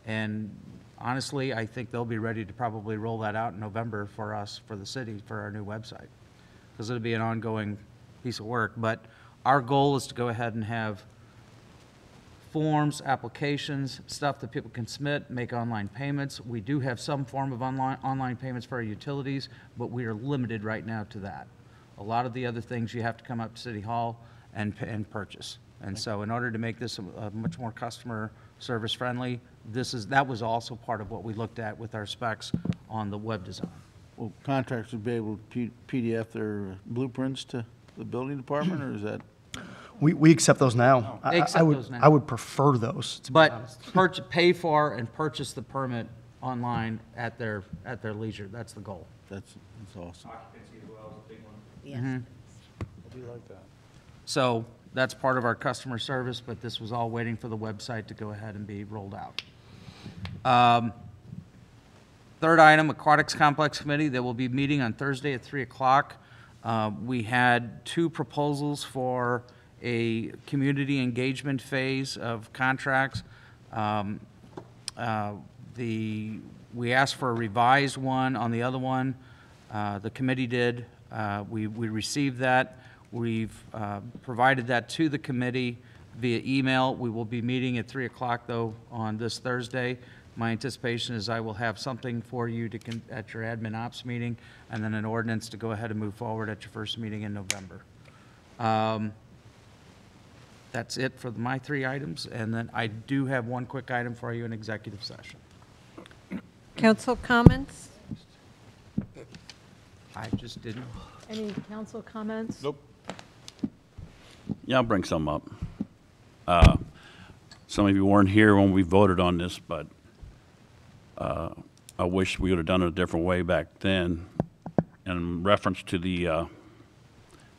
And honestly, I think they'll be ready to probably roll that out in November for us, for the city, for our new website. Because it'll be an ongoing piece of work. But our goal is to go ahead and have forms, applications, stuff that people can submit, make online payments. We do have some form of online payments for our utilities, but we are limited right now to that. A lot of the other things you have to come up to City Hall and purchase. And so in order to make this a much more customer service friendly, that was also part of what we looked at with our specs on the web design. Will contractors be able to PDF their blueprints to the building department, or is that? We accept those now. They accept those now. I would prefer those, to be But honest. pay for and purchase the permit online at their leisure. That's the goal. That's awesome. Occupancy as well is a big one. Yes. I do like that. So that's part of our customer service, but this was all waiting for the website to go ahead and be rolled out. Third item, Aquatics Complex Committee. They will be meeting on Thursday at 3 o'clock. We had two proposals for a community engagement phase of contracts. We asked for a revised one on the other one. The committee did. We received that. We've provided that to the committee via email. We will be meeting at 3 o'clock, though, on this Thursday. My anticipation is I will have something for you at your admin ops meeting, and then an ordinance to go ahead and move forward at your first meeting in November. That's it for my three items, and then I do have one quick item for you in executive session. Council comments? I just didn't. Any council comments? Nope. Yeah, I'll bring some up. Some of you weren't here when we voted on this, but I wish we would have done it a different way back then. In reference to the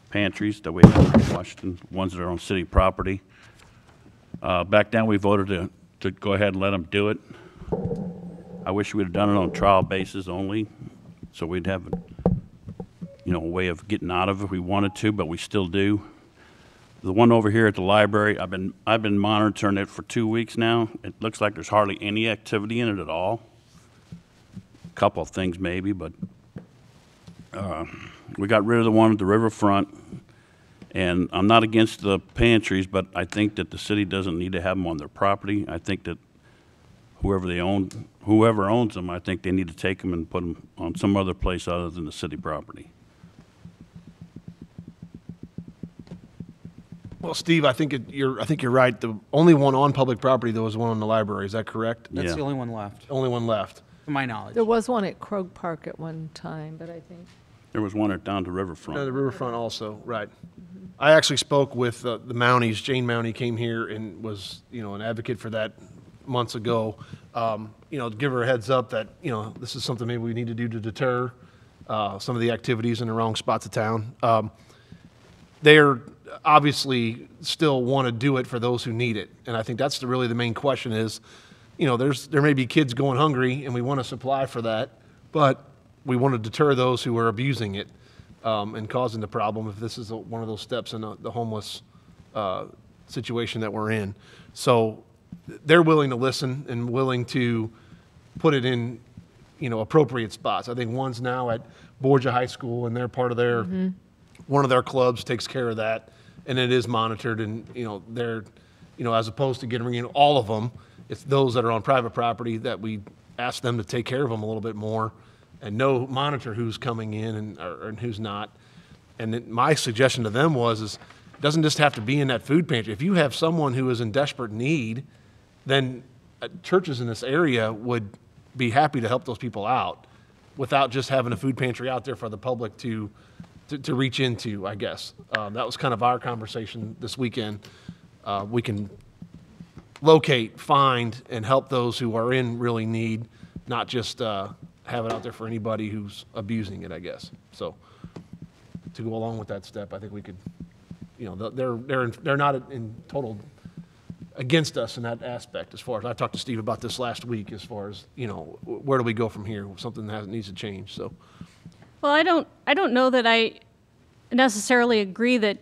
pantries that we have in Washington, ones that are on city property. Back then, we voted to go ahead and let them do it. I wish we'd have done it on a trial basis only, so we'd have, a way of getting out of it if we wanted to, but we still do. The one over here at the library, I've been monitoring it for 2 weeks now. It looks like there's hardly any activity in it at all. A couple of things maybe, but we got rid of the one at the riverfront. And I'm not against the pantries, but I think that the city doesn't need to have them on their property. I think that whoever owns them, I think they need to take them and put them on some other place other than the city property. Well, Steve, I think you're right. The only one on public property, there was one on the library. Is that correct? That's the only one left, Only one left. to my knowledge. There was one at Krog Park at one time, but I think. There was one down to Riverfront. No, the riverfront also, right. I actually spoke with the Mounties. Jane Mountie came here and was, an advocate for that months ago. To give her a heads up that, this is something maybe we need to do to deter some of the activities in the wrong spots of town. They're obviously still want to do it for those who need it. And I think that's really the main question is, there may be kids going hungry and we want to supply for that, but we want to deter those who are abusing it and causing the problem if this is one of those steps in the homeless situation that we're in. So they're willing to listen and willing to put it in, appropriate spots. I think one's now at Borgia High School and they're part of their, one of their clubs takes care of that and it is monitored and, they're, as opposed to getting all of them, it's those that are on private property that we ask them to take care of them a little bit more and monitor who's coming in and who's not. And then my suggestion to them was, it doesn't just have to be in that food pantry. If you have someone who is in desperate need, then churches in this area would be happy to help those people out without just having a food pantry out there for the public to reach into, I guess. That was kind of our conversation this weekend. We can locate, find, and help those who are in really need, not just have it out there for anybody who's abusing it, I guess. So to go along with that step, I think we could, they're not in total against us in that aspect. As far as I talked to Steve about this last week, as far as where do we go from here? Something that needs to change. So, well, I don't know that I necessarily agree that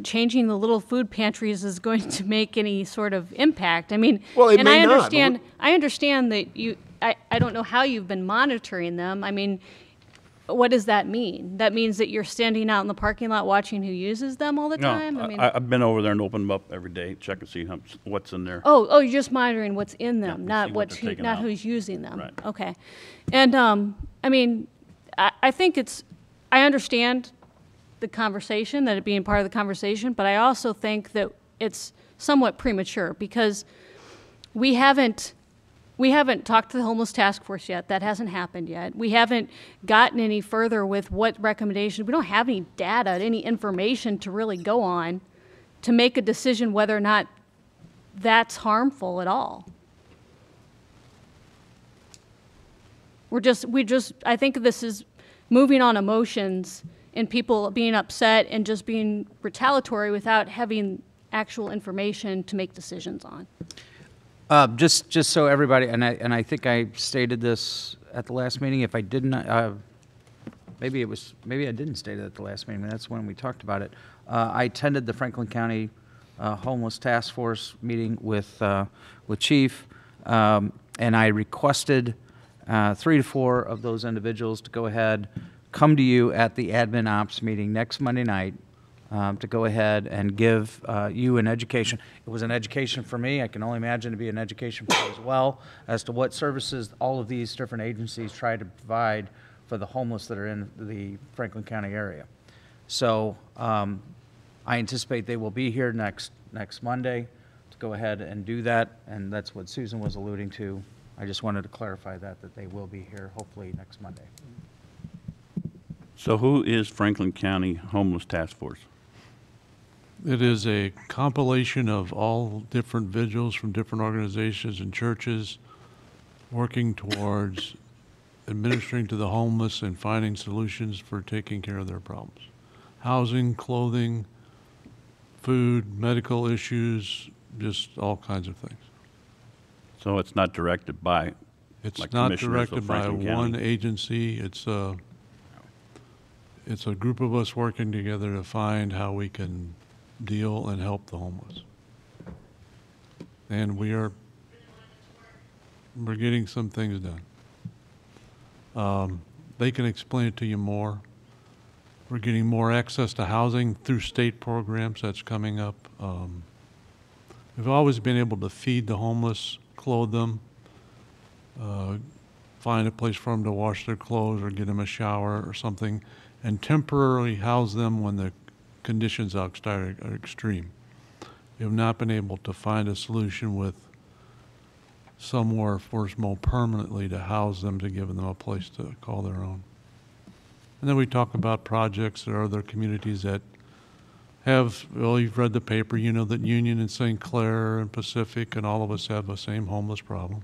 changing the little food pantries is going to make any sort of impact. I mean, well, it and may I not. understand. I understand that I don't know how you've been monitoring them. I mean, what does that mean? That means that you're standing out in the parking lot watching who uses them all the time? No, I mean, I've been over there and opened them up every day, check and see what's in there. oh, you're just monitoring what's in them, Yeah, not see what they're taking not out. who's using them. Right. Okay. And I mean, I think I understand the conversation, that it being part of the conversation, but I also think that it's somewhat premature because we haven't talked to the homeless task force yet. That hasn't happened yet. We haven't gotten any further with what recommendations. We don't have any data, any information to really go on to make a decision whether or not that's harmful at all. I think this is moving on emotions and people being upset and just being retaliatory without having actual information to make decisions on. Just so everybody, and I think I stated this at the last meeting. If I didn't, maybe I didn't state it at the last meeting. That's when we talked about it. I attended the Franklin County Homeless Task Force meeting with Chief, and I requested 3 to 4 of those individuals to go ahead, come to you at the admin ops meeting next Monday night. To go ahead and give you an education. It was an education for me. I can only imagine to be an education for you as well as to what services all of these different agencies try to provide for the homeless that are in the Franklin County area. So I anticipate they will be here next Monday to go ahead and do that, and that's what Susan was alluding to. I just wanted to clarify that they will be here hopefully next Monday. So who is Franklin County Homeless Task Force? It is a compilation of all different vigils from different organizations and churches working towards administering to the homeless and finding solutions for taking care of their problems. Housing, clothing, food, medical issues, just all kinds of things. So it's not directed by, It's like, not commissioners of directed by Franklin one County? agency. It's a group of us working together to find how we can deal and help the homeless. And we're getting some things done. They can explain it to you more. We're getting more access to housing through state programs. That's coming up. We've always been able to feed the homeless, clothe them, find a place for them to wash their clothes or get them a shower or something, and temporarily house them when the conditions outside are extreme. We have not been able to find a solution with somewhere for us more permanently to house them, to give them a place to call their own. And then we talk about projects. There are other communities that have, well, you've read the paper, you know that Union and St. Clair and Pacific and all of us have the same homeless problem.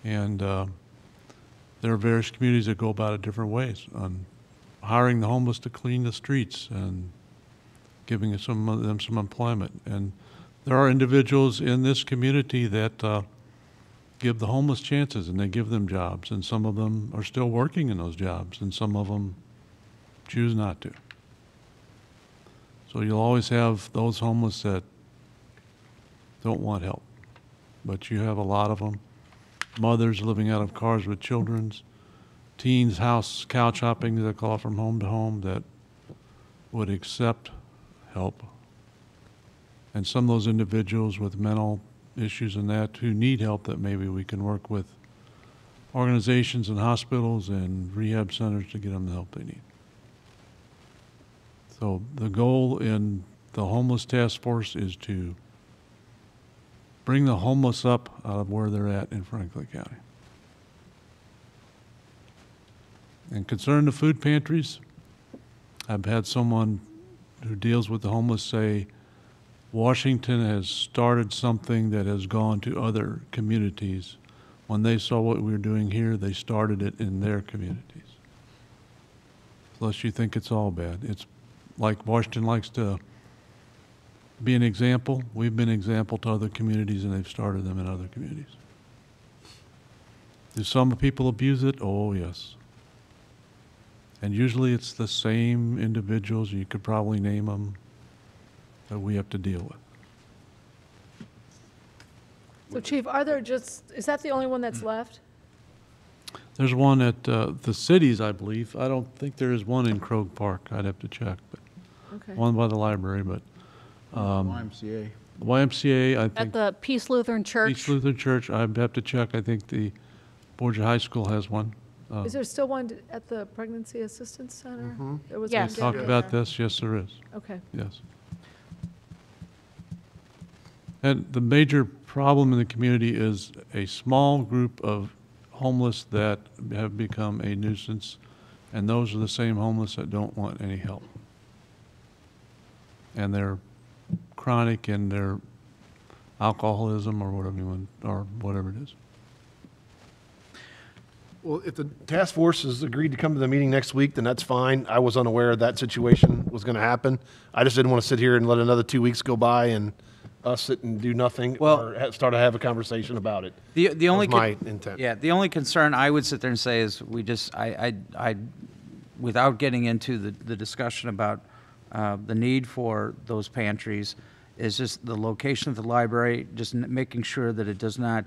And there are various communities that go about it different ways, on hiring the homeless to clean the streets and giving them some employment. And there are individuals in this community that give the homeless chances, and they give them jobs, and some of them are still working in those jobs, and some of them choose not to. So you'll always have those homeless that don't want help, but you have a lot of them. Mothers living out of cars with children, teens couch hopping, they call it, from home to home, that would accept help. And some of those individuals with mental issues and that who need help, that maybe we can work with organizations and hospitals and rehab centers to get them the help they need. So the goal in the homeless task force is to bring the homeless up out of where they're at in Franklin County. And concerning the food pantries, I've had someone who deals with the homeless say Washington has started something that has gone to other communities. When they saw what we were doing here, they started it in their communities. Unless you think it's all bad. It's like Washington likes to be an example. We've been an example to other communities, and they've started them in other communities. Do some people abuse it? Oh, yes. And usually it's the same individuals, you could probably name them, that we have to deal with. So Chief, is that the only one that's left? There's one at the cities, I believe. I don't think there is one in Krog Park. I'd have to check, but Okay. one by the library, but YMCA. the YMCA, I At think. the Peace Lutheran Church. East Lutheran Church, I'd have to check. I think the Borgia High School has one. Is there still one at the Pregnancy Assistance Center? There was Yes. We one talked down about there. this. Yes, there is. Okay. Yes. And the major problem in the community is a small group of homeless that have become a nuisance, and those are the same homeless that don't want any help. And they're chronic in their alcoholism or whatever it is. Well, if the task force has agreed to come to the meeting next week, then that's fine. I was unaware that situation was going to happen. I just didn't want to sit here and let another 2 weeks go by and us sit and do nothing, or start to have a conversation about it. The only my intent. Yeah, the only concern I would sit there and say is without getting into the discussion about the need for those pantries, is just the location of the library, just making sure that it does not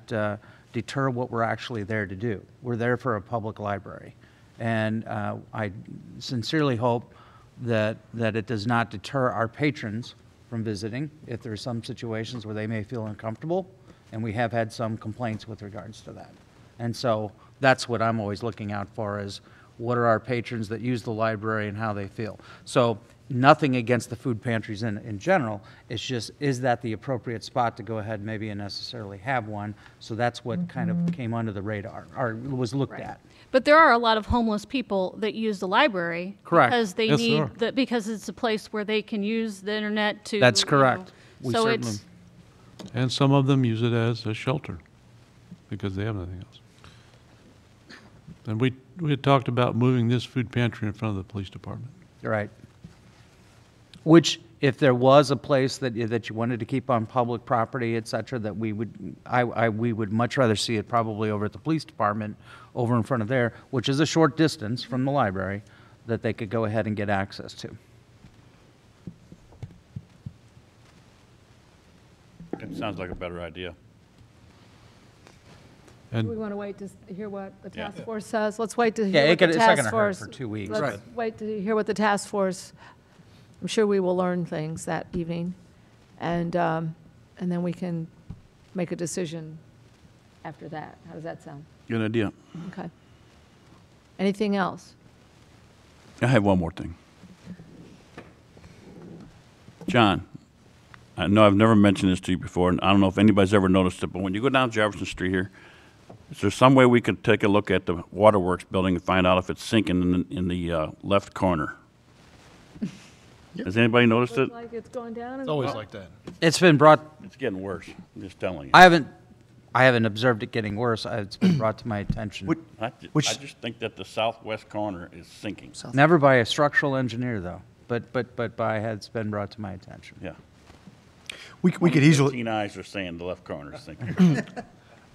deter what we're actually there to do. We're there for a public library. And I sincerely hope that it does not deter our patrons from visiting if there are some situations where they may feel uncomfortable, and we have had some complaints with regards to that. And so that's what I'm always looking out for, is what are our patrons that use the library and how they feel. So nothing against the food pantries in general. It's just, is that the appropriate spot to go ahead maybe and necessarily have one? So that's what kind of came under the radar, or was looked at. But there are a lot of homeless people that use the library. Correct. Because they Yes, there need, are. because it's a place where they can use the internet to. That's you know, correct. We So certainly- it's, And some of them use it as a shelter because they have nothing else. And we had talked about moving this food pantry in front of the police department. Right. Which, if there was a place that you wanted to keep on public property, et cetera, that we would, we would much rather see it probably over at the police department, over in front of there, which is a short distance from the library, that they could go ahead and get access to. It sounds like a better idea. Do And we want to wait to hear what the Yeah. task force says? Let's wait to Yeah, hear what the it's not task gonna hurt force. for 2 weeks. Let's Right. wait to hear what the task force, I'm sure we will learn things that evening. And then we can make a decision after that. How does that sound? Good idea. Okay. Anything else? I have one more thing. John, I know I've never mentioned this to you before, and I don't know if anybody's ever noticed it, but when you go down Jefferson Street here, is there some way we could take a look at the Waterworks building and find out if it's sinking in the left corner? Has anybody noticed it? Looks like it's going down. It's always like that. It's been brought, It's getting worse, I'm just telling you. I haven't observed it getting worse. It's been brought to my attention. I just think that the southwest corner is sinking. Never by a structural engineer, though, but by, it's been brought to my attention. Yeah. We could easily, 15 eyes are saying the left corner is sinking.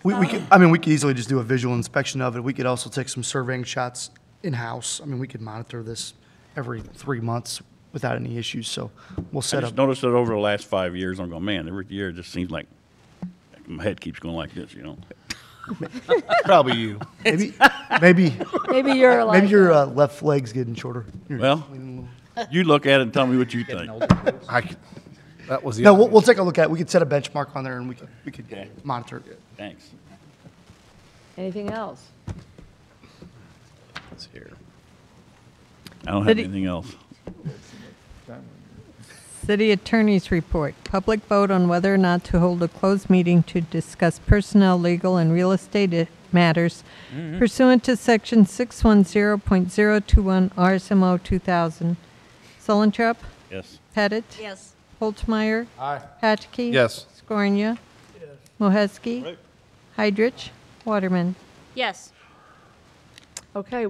we could, I mean, we could easily just do a visual inspection of it. We could also take some surveying shots in-house. I mean, we could monitor this every 3 months without any issues, so we'll I set just up. noticed that over the last 5 years, I'm going, man, every year it just seems like my head keeps going like this, you know? Probably you. Maybe Maybe you're like. maybe your left leg's getting shorter. Well, you look at it and tell me what you think. That was the. No, we'll take a look at it. We could set a benchmark on there and we could Okay. monitor it. Thanks. Anything else? Let's hear. I don't have City- anything else. City Attorney's Report. Public vote on whether or not to hold a closed meeting to discuss personnel, legal, and real estate matters pursuant to Section 610.021 RSMO 2000. Sullentrup? Yes. Pettit? Yes. Holtmeyer? Aye. Hatchke? Yes. Scornia? Mohesky? Hydrich? Waterman? yes. Okay,